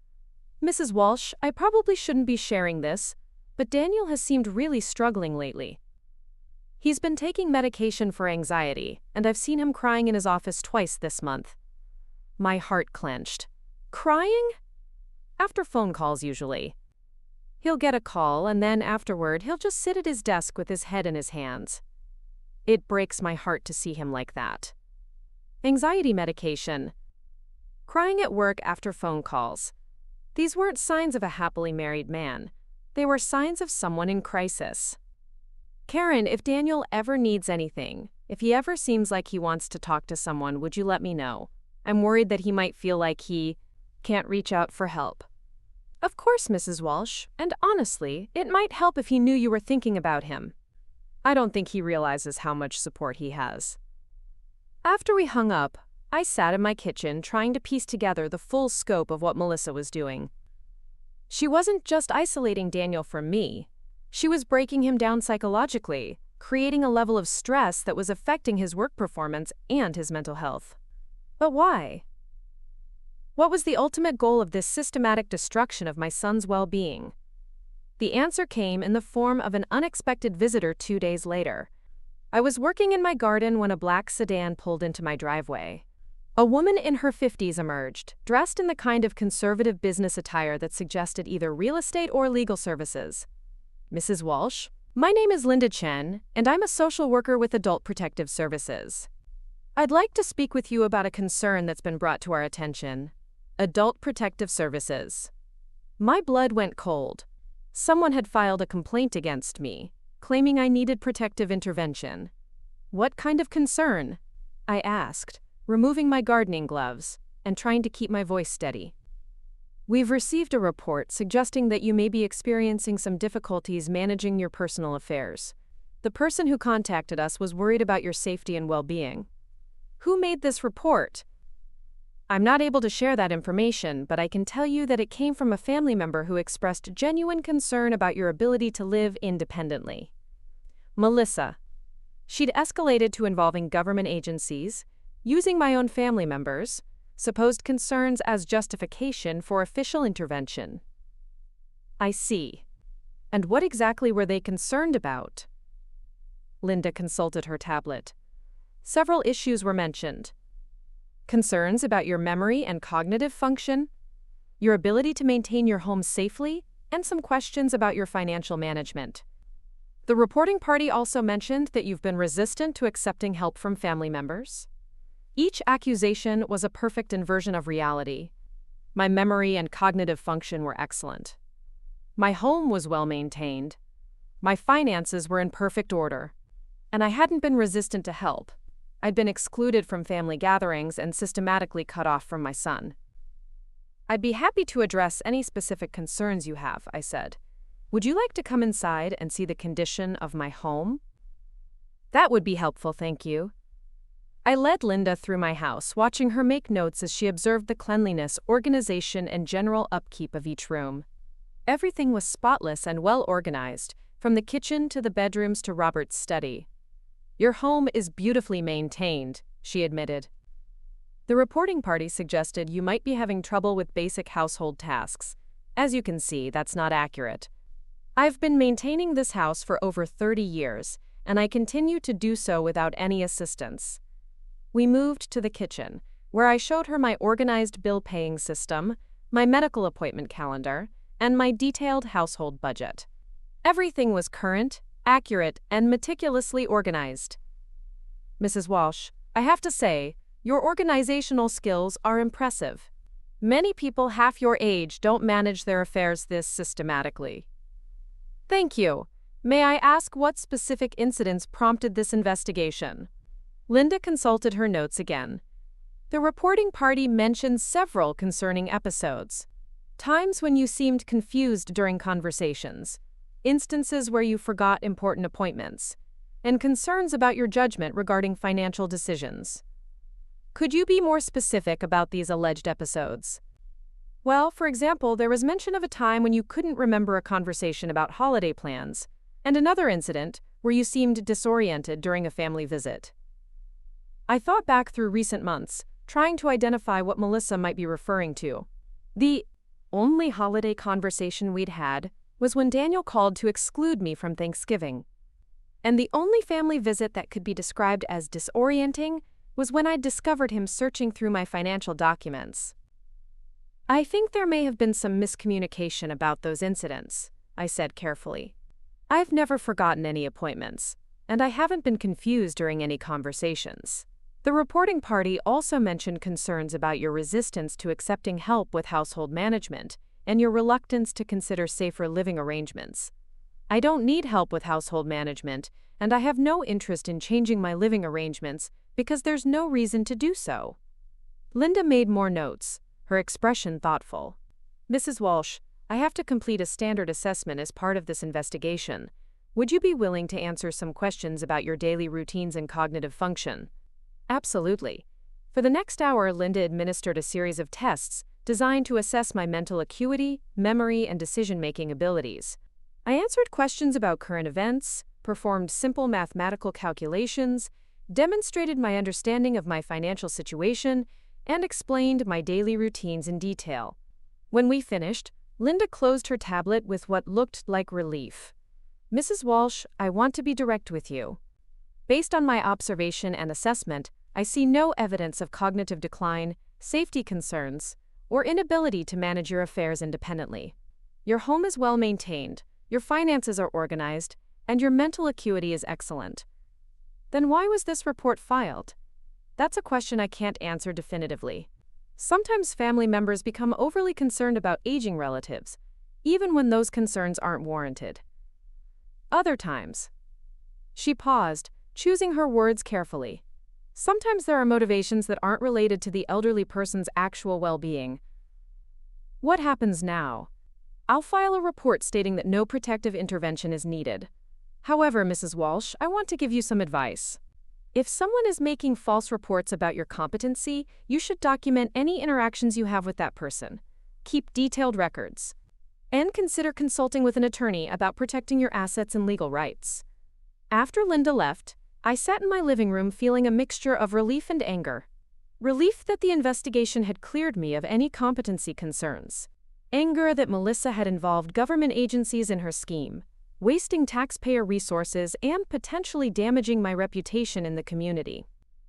"Mrs. Walsh, I probably shouldn't be sharing this, but Daniel has seemed really struggling lately. He's been taking medication for anxiety, and I've seen him crying in his office twice this month." My heart clenched. "Crying?" "After phone calls, usually. He'll get a call, and then afterward he'll just sit at his desk with his head in his hands. It breaks my heart to see him like that. Anxiety medication. Crying at work after phone calls. These weren't signs of a happily married man. They were signs of someone in crisis. Karen, if Daniel ever needs anything, if he ever seems like he wants to talk to someone, would you let me know? I'm worried that he might feel like he can't reach out for help." "Of course, Mrs. Walsh, and honestly, it might help if he knew you were thinking about him. I don't think he realizes how much support he has." After we hung up, I sat in my kitchen trying to piece together the full scope of what Melissa was doing. She wasn't just isolating Daniel from me. She was breaking him down psychologically, creating a level of stress that was affecting his work performance and his mental health. But why? What was the ultimate goal of this systematic destruction of my son's well-being? The answer came in the form of an unexpected visitor 2 days later. I was working in my garden when a black sedan pulled into my driveway. A woman in her 50s emerged, dressed in the kind of conservative business attire that suggested either real estate or legal services. "Mrs. Walsh, my name is Linda Chen, and I'm a social worker with Adult Protective Services. I'd like to speak with you about a concern that's been brought to our attention." Adult Protective Services. My blood went cold. Someone had filed a complaint against me, claiming I needed protective intervention. What kind of concern? I asked, removing my gardening gloves and trying to keep my voice steady. We've received a report suggesting that you may be experiencing some difficulties managing your personal affairs. The person who contacted us was worried about your safety and well-being. Who made this report? I'm not able to share that information, but I can tell you that it came from a family member who expressed genuine concern about your ability to live independently. Melissa. She'd escalated to involving government agencies, using my own family members, supposed concerns as justification for official intervention. I see. And what exactly were they concerned about? Linda consulted her tablet. Several issues were mentioned. Concerns about your memory and cognitive function, your ability to maintain your home safely, and some questions about your financial management. The reporting party also mentioned that you've been resistant to accepting help from family members. Each accusation was a perfect inversion of reality. My memory and cognitive function were excellent. My home was well maintained. My finances were in perfect order. And I hadn't been resistant to help. I'd been excluded from family gatherings and systematically cut off from my son. I'd be happy to address any specific concerns you have, I said. Would you like to come inside and see the condition of my home? That would be helpful, thank you. I led Linda through my house, watching her make notes as she observed the cleanliness, organization, and general upkeep of each room. Everything was spotless and well organized, from the kitchen to the bedrooms to Robert's study. Your home is beautifully maintained, she admitted. The reporting party suggested you might be having trouble with basic household tasks. As you can see, that's not accurate. I've been maintaining this house for over 30 years, and I continue to do so without any assistance. We moved to the kitchen, where I showed her my organized bill-paying system, my medical appointment calendar, and my detailed household budget. Everything was current, accurate, and meticulously organized. Mrs. Walsh, I have to say, your organizational skills are impressive. Many people half your age don't manage their affairs this systematically. Thank you. May I ask what specific incidents prompted this investigation? Linda consulted her notes again. The reporting party mentioned several concerning episodes. Times when you seemed confused during conversations, instances where you forgot important appointments, and concerns about your judgment regarding financial decisions. Could you be more specific about these alleged episodes? Well, for example, there was mention of a time when you couldn't remember a conversation about holiday plans, and another incident where you seemed disoriented during a family visit. I thought back through recent months, trying to identify what Melissa might be referring to. The only holiday conversation we'd had was when Daniel called to exclude me from Thanksgiving. And the only family visit that could be described as disorienting was when I'd discovered him searching through my financial documents. I think there may have been some miscommunication about those incidents, I said carefully. I've never forgotten any appointments, and I haven't been confused during any conversations. The reporting party also mentioned concerns about your resistance to accepting help with household management and your reluctance to consider safer living arrangements. I don't need help with household management, and I have no interest in changing my living arrangements because there's no reason to do so. Linda made more notes, her expression thoughtful. Mrs. Walsh, I have to complete a standard assessment as part of this investigation. Would you be willing to answer some questions about your daily routines and cognitive function? Absolutely. For the next hour, Linda administered a series of tests designed to assess my mental acuity, memory, and decision-making abilities. I answered questions about current events, performed simple mathematical calculations, demonstrated my understanding of my financial situation, and explained my daily routines in detail. When we finished, Linda closed her tablet with what looked like relief. Mrs. Walsh, I want to be direct with you. Based on my observation and assessment, I see no evidence of cognitive decline, safety concerns, or inability to manage your affairs independently. Your home is well maintained, your finances are organized, and your mental acuity is excellent. Then why was this report filed? That's a question I can't answer definitively. Sometimes family members become overly concerned about aging relatives, even when those concerns aren't warranted. Other times. She paused, choosing her words carefully. Sometimes there are motivations that aren't related to the elderly person's actual well-being. What happens now? I'll file a report stating that no protective intervention is needed. However, Mrs. Walsh, I want to give you some advice. If someone is making false reports about your competency, you should document any interactions you have with that person. Keep detailed records. And consider consulting with an attorney about protecting your assets and legal rights. After Linda left, I sat in my living room feeling a mixture of relief and anger. Relief that the investigation had cleared me of any competency concerns. Anger that Melissa had involved government agencies in her scheme, wasting taxpayer resources and potentially damaging my reputation in the community.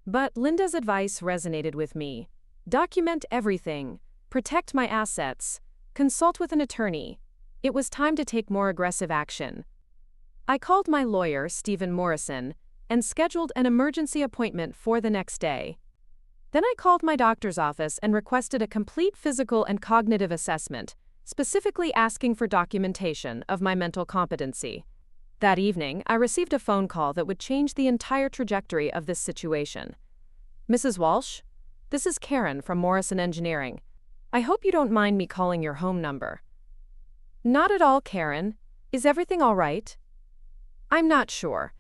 But Linda's advice resonated with me. Document everything, protect my assets, consult with an attorney. It was time to take more aggressive action. I called my lawyer, Stephen Morrison, and scheduled an emergency appointment for the next day. Then I called my doctor's office and requested a complete physical and cognitive assessment, specifically asking for documentation of my mental competency. That evening, I received a phone call that would change the entire trajectory of this situation. Mrs. Walsh, this is Karen from Morrison Engineering. I hope you don't mind me calling your home number. Not at all, Karen. Is everything all right? I'm not sure.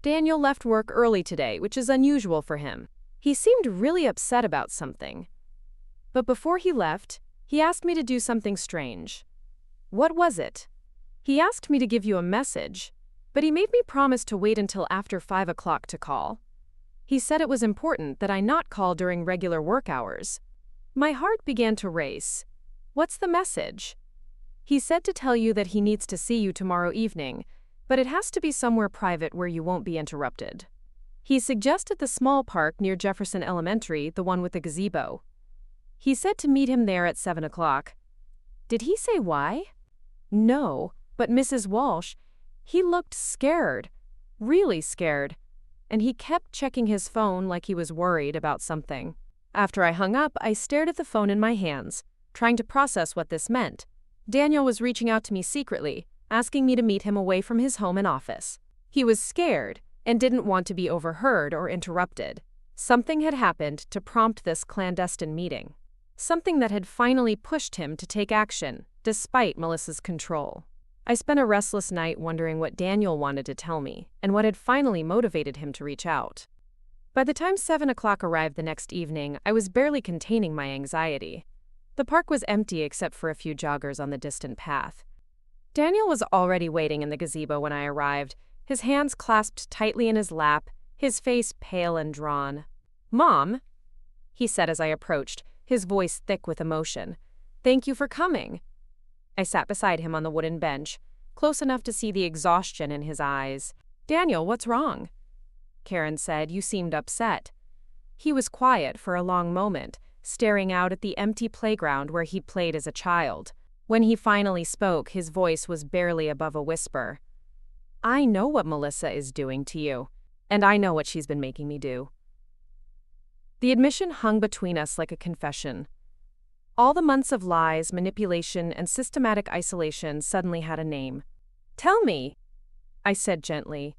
Daniel left work early today, which is unusual for him. He seemed really upset about something. But before he left, he asked me to do something strange. What was it? He asked me to give you a message, but he made me promise to wait until after 5 o'clock to call. He said it was important that I not call during regular work hours. My heart began to race. What's the message? He said to tell you that he needs to see you tomorrow evening, but it has to be somewhere private where you won't be interrupted. He suggested the small park near Jefferson Elementary, the one with the gazebo. He said to meet him there at 7 o'clock. Did he say why? No, but Mrs. Walsh, he looked scared, really scared, and he kept checking his phone like he was worried about something. After I hung up, I stared at the phone in my hands, trying to process what this meant. Daniel was reaching out to me secretly, asking me to meet him away from his home and office. He was scared and didn't want to be overheard or interrupted. Something had happened to prompt this clandestine meeting. Something that had finally pushed him to take action, despite Melissa's control. I spent a restless night wondering what Daniel wanted to tell me, and what had finally motivated him to reach out. By the time 7 o'clock arrived the next evening, I was barely containing my anxiety. The park was empty except for a few joggers on the distant path. Daniel was already waiting in the gazebo when I arrived, his hands clasped tightly in his lap, his face pale and drawn. "Mom," he said as I approached, his voice thick with emotion. "Thank you for coming." I sat beside him on the wooden bench, close enough to see the exhaustion in his eyes. "Daniel, what's wrong?" Karen said, "You seemed upset." He was quiet for a long moment, staring out at the empty playground where he played as a child. When he finally spoke, his voice was barely above a whisper. "I know what Melissa is doing to you, and I know what she's been making me do." The admission hung between us like a confession. All the months of lies, manipulation, and systematic isolation suddenly had a name. "Tell me," I said gently.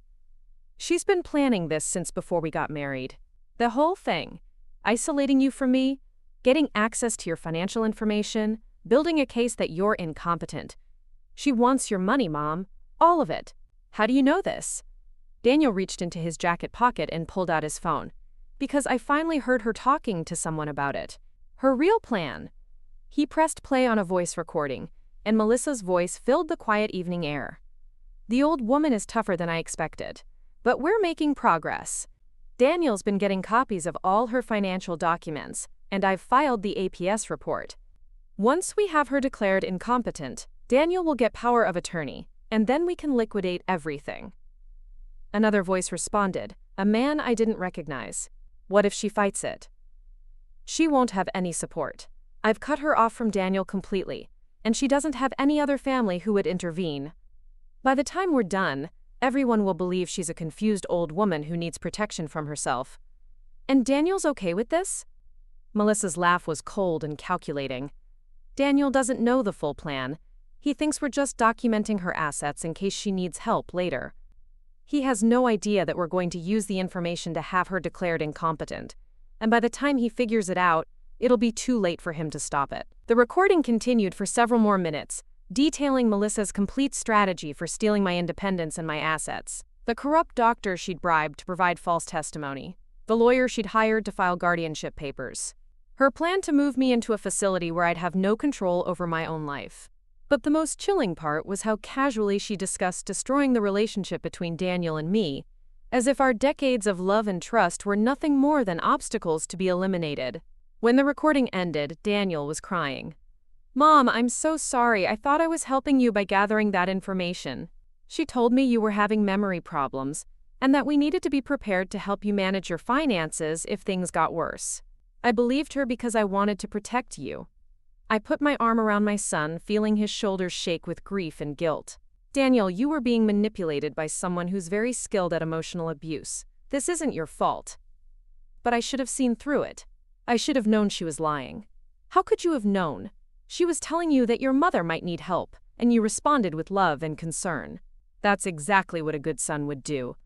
"She's been planning this since before we got married. The whole thing. Isolating you from me, getting access to your financial information, building a case that you're incompetent. She wants your money, Mom. All of it. How do you know this?" Daniel reached into his jacket pocket and pulled out his phone. "Because I finally heard her talking to someone about it. Her real plan." He pressed play on a voice recording, and Melissa's voice filled the quiet evening air. "The old woman is tougher than I expected. But we're making progress. Daniel's been getting copies of all her financial documents, and I've filed the APS report. Once we have her declared incompetent, Daniel will get power of attorney, and then we can liquidate everything." Another voice responded, a man I didn't recognize. "What if she fights it?" "She won't have any support. I've cut her off from Daniel completely, and she doesn't have any other family who would intervene. By the time we're done, everyone will believe she's a confused old woman who needs protection from herself. And Daniel's okay with this?" Melissa's laugh was cold and calculating. "Daniel doesn't know the full plan. He thinks we're just documenting her assets in case she needs help later. He has no idea that we're going to use the information to have her declared incompetent. And by the time he figures it out, it'll be too late for him to stop it. The recording continued for several more minutes, detailing Melissa's complete strategy for stealing my independence and my assets. The corrupt doctor she'd bribed to provide false testimony. The lawyer she'd hired to file guardianship papers. Her plan to move me into a facility where I'd have no control over my own life. But the most chilling part was how casually she discussed destroying the relationship between Daniel and me, as if our decades of love and trust were nothing more than obstacles to be eliminated. When the recording ended, Daniel was crying. "Mom, I'm so sorry. I thought I was helping you by gathering that information. She told me you were having memory problems, and that we needed to be prepared to help you manage your finances if things got worse. I believed her because I wanted to protect you." I put my arm around my son, feeling his shoulders shake with grief and guilt. "Daniel, you were being manipulated by someone who's very skilled at emotional abuse. This isn't your fault." But I should have seen through it. I should have known she was lying. How could you have known? She was telling you that your mother might need help, and you responded with love and concern. That's exactly what a good son would do.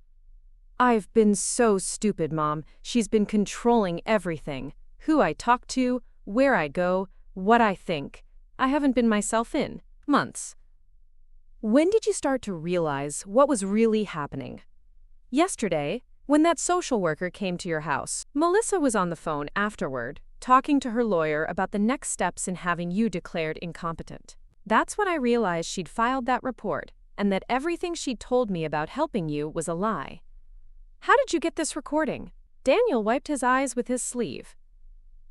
"I've been so stupid, Mom. She's been controlling everything. Who I talk to, where I go, what I think. I haven't been myself in months." "When did you start to realize what was really happening?" "Yesterday, when that social worker came to your house." Melissa was on the phone afterward, talking to her lawyer about the next steps in having you declared incompetent. "That's when I realized she'd filed that report, and that everything she'd told me about helping you was a lie." "How did you get this recording?" Daniel wiped his eyes with his sleeve.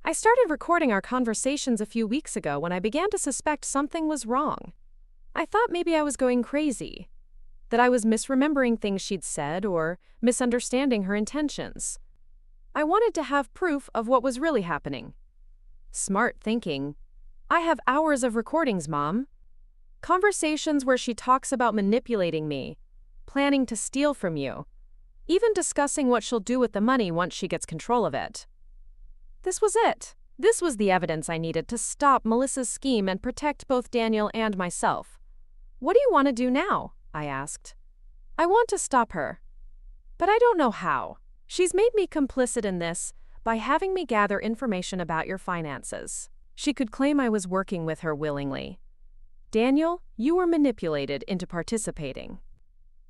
"I started recording our conversations a few weeks ago when I began to suspect something was wrong. I thought maybe I was going crazy, that I was misremembering things she'd said or misunderstanding her intentions. I wanted to have proof of what was really happening." "Smart thinking. I have hours of recordings, Mom. Conversations where she talks about manipulating me, planning to steal from you, even discussing what she'll do with the money once she gets control of it. This was it. This was the evidence I needed to stop Melissa's scheme and protect both Daniel and myself." "What do you want to do now?" I asked. "I want to stop her. But I don't know how. She's made me complicit in this by having me gather information about your finances. She could claim I was working with her willingly. Daniel, you were manipulated into participating.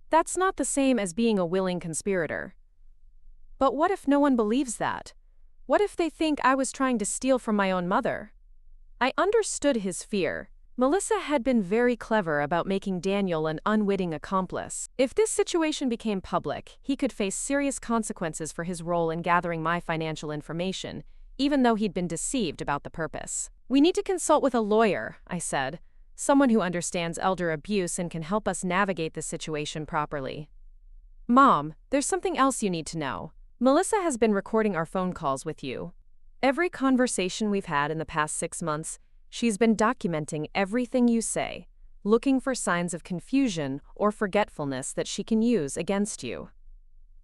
That's not the same as being a willing conspirator. But what if no one believes that? What if they think I was trying to steal from my own mother?" I understood his fear. Melissa had been very clever about making Daniel an unwitting accomplice. If this situation became public, he could face serious consequences for his role in gathering my financial information, even though he'd been deceived about the purpose. "We need to consult with a lawyer," I said, "someone who understands elder abuse and can help us navigate the situation properly." "Mom, there's something else you need to know. Melissa has been recording our phone calls with you. Every conversation we've had in the past 6 months, she's been documenting everything you say, looking for signs of confusion or forgetfulness that she can use against you.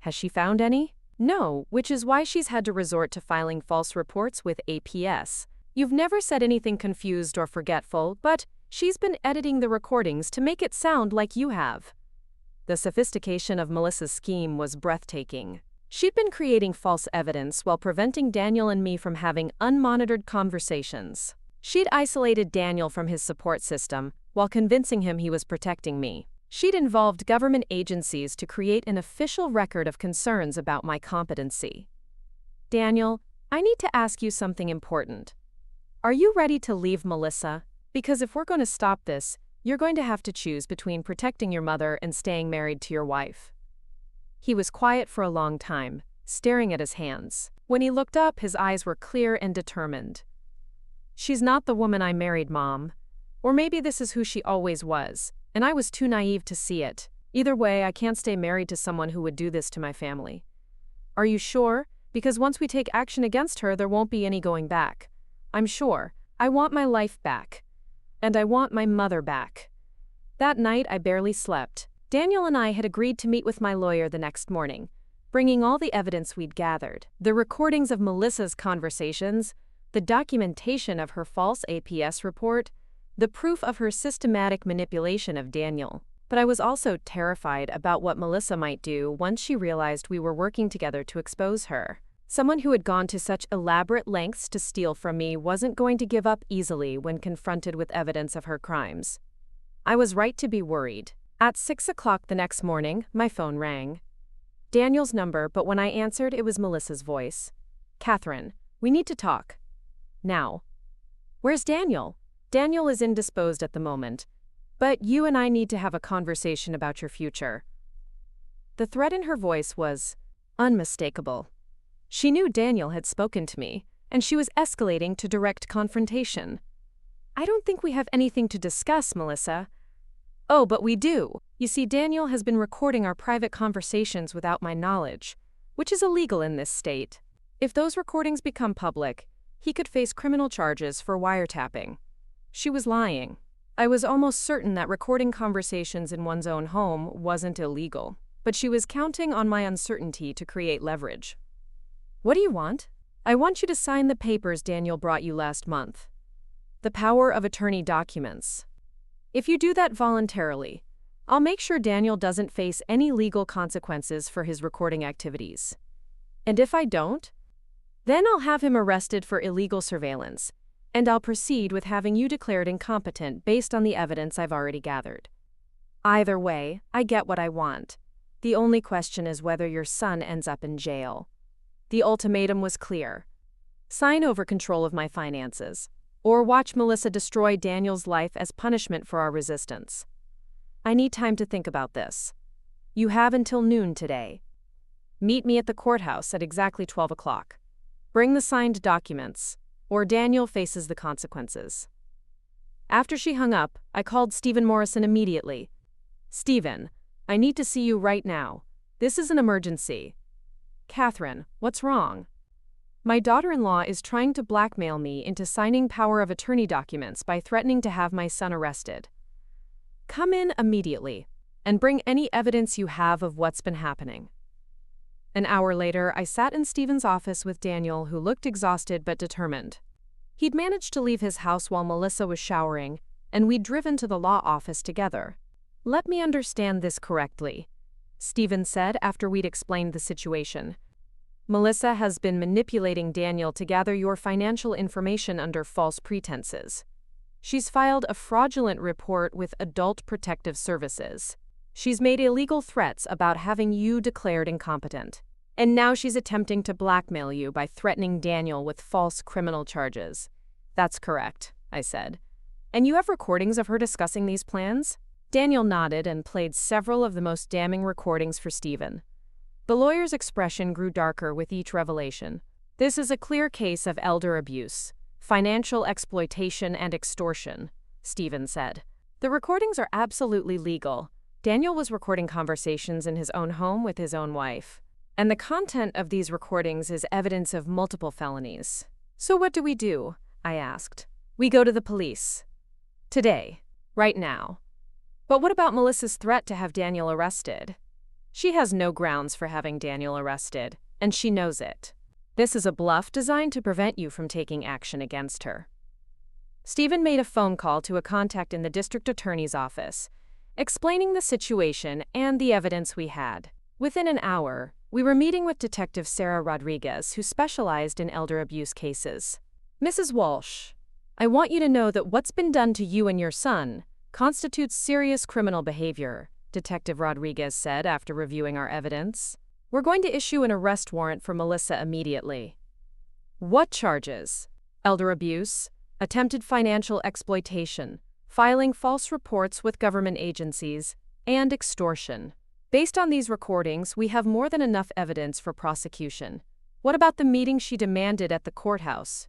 Has she found any?" "No, which is why she's had to resort to filing false reports with APS. You've never said anything confused or forgetful, but she's been editing the recordings to make it sound like you have." The sophistication of Melissa's scheme was breathtaking. She'd been creating false evidence while preventing Daniel and me from having unmonitored conversations. She'd isolated Daniel from his support system while convincing him he was protecting me. She'd involved government agencies to create an official record of concerns about my competency. "Daniel, I need to ask you something important. Are you ready to leave Melissa? Because if we're going to stop this, you're going to have to choose between protecting your mother and staying married to your wife." He was quiet for a long time, staring at his hands. When he looked up, his eyes were clear and determined. "She's not the woman I married, Mom. Or maybe this is who she always was, and I was too naive to see it. Either way, I can't stay married to someone who would do this to my family." "Are you sure? Because once we take action against her, there won't be any going back." "I'm sure. I want my life back. And I want my mother back." That night, I barely slept. Daniel and I had agreed to meet with my lawyer the next morning, bringing all the evidence we'd gathered. The recordings of Melissa's conversations, the documentation of her false APS report, the proof of her systematic manipulation of Daniel. But I was also terrified about what Melissa might do once she realized we were working together to expose her. Someone who had gone to such elaborate lengths to steal from me wasn't going to give up easily when confronted with evidence of her crimes. I was right to be worried. At 6 o'clock the next morning, my phone rang. Daniel's number, but when I answered, it was Melissa's voice. "Catherine, we need to talk. Now." "Where's Daniel?" "Daniel is indisposed at the moment. But you and I need to have a conversation about your future." The threat in her voice was unmistakable. She knew Daniel had spoken to me, and she was escalating to direct confrontation. "I don't think we have anything to discuss, Melissa." "Oh, but we do. You see, Daniel has been recording our private conversations without my knowledge, which is illegal in this state. If those recordings become public, he could face criminal charges for wiretapping." She was lying. I was almost certain that recording conversations in one's own home wasn't illegal, but she was counting on my uncertainty to create leverage. "What do you want?" "I want you to sign the papers Daniel brought you last month. The power of attorney documents. If you do that voluntarily, I'll make sure Daniel doesn't face any legal consequences for his recording activities. And if I don't, then I'll have him arrested for illegal surveillance, and I'll proceed with having you declared incompetent based on the evidence I've already gathered. Either way, I get what I want. The only question is whether your son ends up in jail." The ultimatum was clear. Sign over control of my finances, or watch Melissa destroy Daniel's life as punishment for our resistance. I need time to think about this. You have until noon today. Meet me at the courthouse at exactly 12 o'clock. Bring the signed documents, or Daniel faces the consequences. After she hung up, I called Stephen Morrison immediately. "Stephen, I need to see you right now. This is an emergency." "Catherine, what's wrong?" "My daughter-in-law is trying to blackmail me into signing power of attorney documents by threatening to have my son arrested. Come in immediately, and bring any evidence you have of what's been happening." An hour later, I sat in Stephen's office with Daniel, who looked exhausted but determined. He'd managed to leave his house while Melissa was showering, and we'd driven to the law office together. "Let me understand this correctly," Stephen said after we'd explained the situation. "Melissa has been manipulating Daniel to gather your financial information under false pretenses. She's filed a fraudulent report with Adult Protective Services. She's made illegal threats about having you declared incompetent. And now she's attempting to blackmail you by threatening Daniel with false criminal charges." "That's correct," I said. "And you have recordings of her discussing these plans?" Daniel nodded and played several of the most damning recordings for Stephen. The lawyer's expression grew darker with each revelation. "This is a clear case of elder abuse, financial exploitation and extortion," Stephen said. "The recordings are absolutely legal. Daniel was recording conversations in his own home with his own wife. And the content of these recordings is evidence of multiple felonies." "So what do we do?" I asked. "We go to the police. Today. Right now." "But what about Melissa's threat to have Daniel arrested?" "She has no grounds for having Daniel arrested, and she knows it. This is a bluff designed to prevent you from taking action against her." Stephen made a phone call to a contact in the district attorney's office, explaining the situation and the evidence we had. Within an hour, we were meeting with Detective Sarah Rodriguez, who specialized in elder abuse cases. "Mrs. Walsh, I want you to know that what's been done to you and your son constitutes serious criminal behavior," Detective Rodriguez said after reviewing our evidence. "We're going to issue an arrest warrant for Melissa immediately." "What charges?" "Elder abuse, attempted financial exploitation, filing false reports with government agencies, and extortion. Based on these recordings, we have more than enough evidence for prosecution." "What about the meeting she demanded at the courthouse?"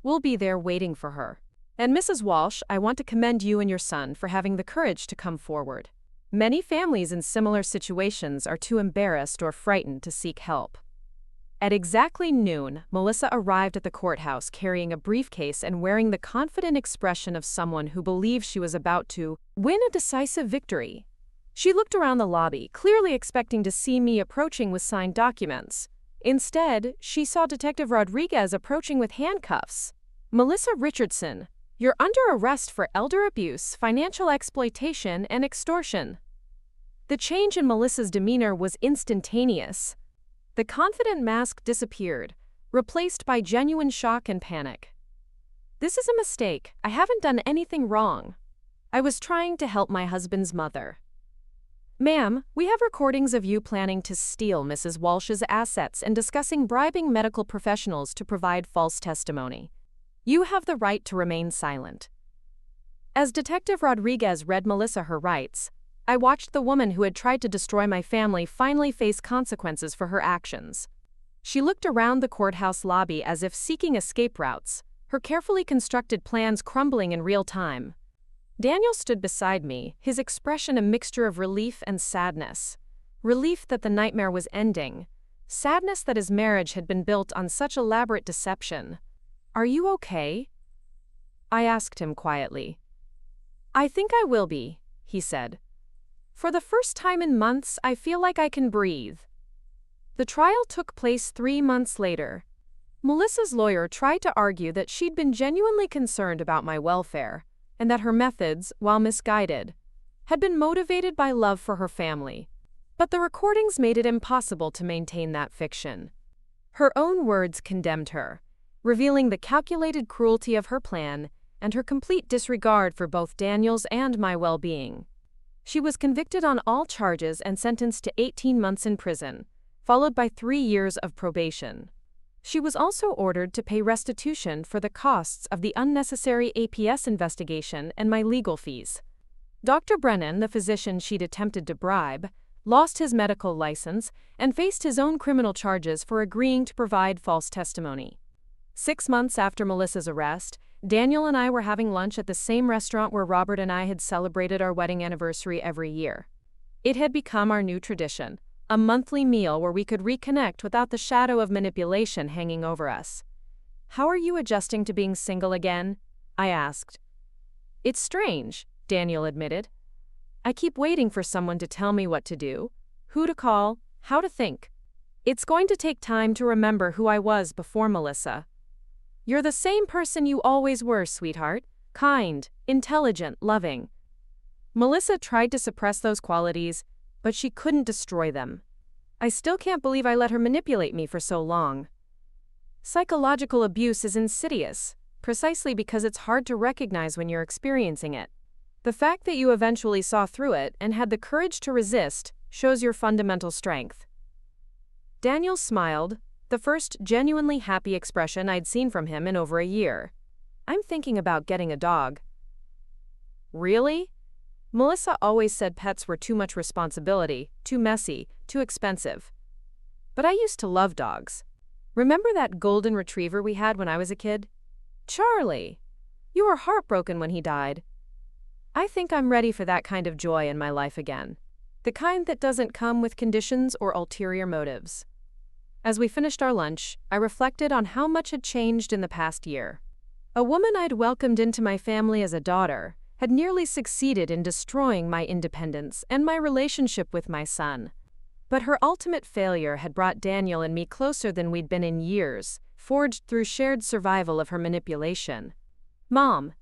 "We'll be there waiting for her. And Mrs. Walsh, I want to commend you and your son for having the courage to come forward. Many families in similar situations are too embarrassed or frightened to seek help." At exactly noon, Melissa arrived at the courthouse carrying a briefcase and wearing the confident expression of someone who believed she was about to win a decisive victory. She looked around the lobby, clearly expecting to see me approaching with signed documents. Instead, she saw Detective Rodriguez approaching with handcuffs. "Melissa Richardson, you're under arrest for elder abuse, financial exploitation, and extortion." The change in Melissa's demeanor was instantaneous. The confident mask disappeared, replaced by genuine shock and panic. "This is a mistake. I haven't done anything wrong. I was trying to help my husband's mother." "Ma'am, we have recordings of you planning to steal Mrs. Walsh's assets and discussing bribing medical professionals to provide false testimony. You have the right to remain silent." As Detective Rodriguez read Melissa her rights, I watched the woman who had tried to destroy my family finally face consequences for her actions. She looked around the courthouse lobby as if seeking escape routes, her carefully constructed plans crumbling in real time. Daniel stood beside me, his expression a mixture of relief and sadness. Relief that the nightmare was ending, sadness that his marriage had been built on such elaborate deception. "Are you okay?" I asked him quietly. "I think I will be," he said. "For the first time in months, I feel like I can breathe." The trial took place 3 months later. Melissa's lawyer tried to argue that she'd been genuinely concerned about my welfare, and that her methods, while misguided, had been motivated by love for her family. But the recordings made it impossible to maintain that fiction. Her own words condemned her, revealing the calculated cruelty of her plan and her complete disregard for both Daniel's and my well-being. She was convicted on all charges and sentenced to 18 months in prison, followed by 3 years of probation. She was also ordered to pay restitution for the costs of the unnecessary APS investigation and my legal fees. Dr. Brennan, the physician she'd attempted to bribe, lost his medical license and faced his own criminal charges for agreeing to provide false testimony. 6 months after Melissa's arrest, Daniel and I were having lunch at the same restaurant where Robert and I had celebrated our wedding anniversary every year. It had become our new tradition, a monthly meal where we could reconnect without the shadow of manipulation hanging over us. "How are you adjusting to being single again?" I asked. "It's strange," Daniel admitted. "I keep waiting for someone to tell me what to do, who to call, how to think. It's going to take time to remember who I was before Melissa." "You're the same person you always were, sweetheart. Kind, intelligent, loving." Melissa tried to suppress those qualities, but she couldn't destroy them. I still can't believe I let her manipulate me for so long. Psychological abuse is insidious, precisely because it's hard to recognize when you're experiencing it. The fact that you eventually saw through it and had the courage to resist shows your fundamental strength. Daniel smiled, the first genuinely happy expression I'd seen from him in over a year. "I'm thinking about getting a dog." "Really?" Melissa always said pets were too much responsibility, too messy, too expensive. But I used to love dogs. Remember that golden retriever we had when I was a kid? Charlie! You were heartbroken when he died. I think I'm ready for that kind of joy in my life again. The kind that doesn't come with conditions or ulterior motives. As we finished our lunch, I reflected on how much had changed in the past year. A woman I'd welcomed into my family as a daughter had nearly succeeded in destroying my independence and my relationship with my son. But her ultimate failure had brought Daniel and me closer than we'd been in years, forged through shared survival of her manipulation. "Mom,"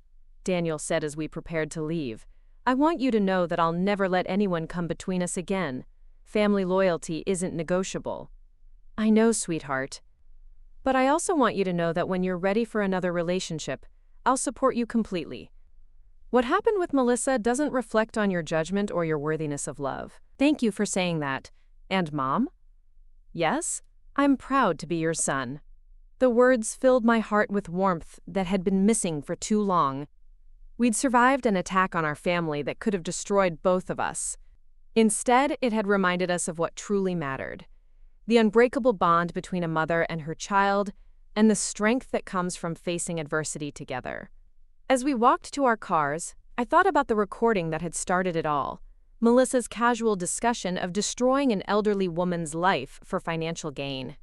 Daniel said as we prepared to leave, "I want you to know that I'll never let anyone come between us again. Family loyalty isn't negotiable." "I know, sweetheart. But I also want you to know that when you're ready for another relationship, I'll support you completely. What happened with Melissa doesn't reflect on your judgment or your worthiness of love. Thank you for saying that. And Mom? Yes, I'm proud to be your son." The words filled my heart with warmth that had been missing for too long. We'd survived an attack on our family that could have destroyed both of us. Instead, it had reminded us of what truly mattered: the unbreakable bond between a mother and her child, and the strength that comes from facing adversity together. As we walked to our cars, I thought about the recording that had started it all, Melissa's casual discussion of destroying an elderly woman's life for financial gain.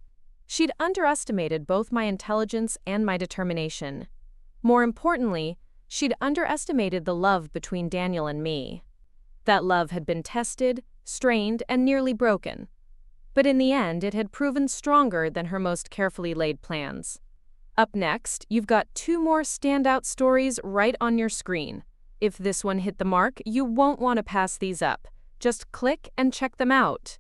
She'd underestimated both my intelligence and my determination. More importantly, she'd underestimated the love between Daniel and me. That love had been tested, strained, and nearly broken. But in the end, it had proven stronger than her most carefully laid plans. Up next, you've got 2 more standout stories right on your screen. If this one hit the mark, you won't want to pass these up. Just click and check them out.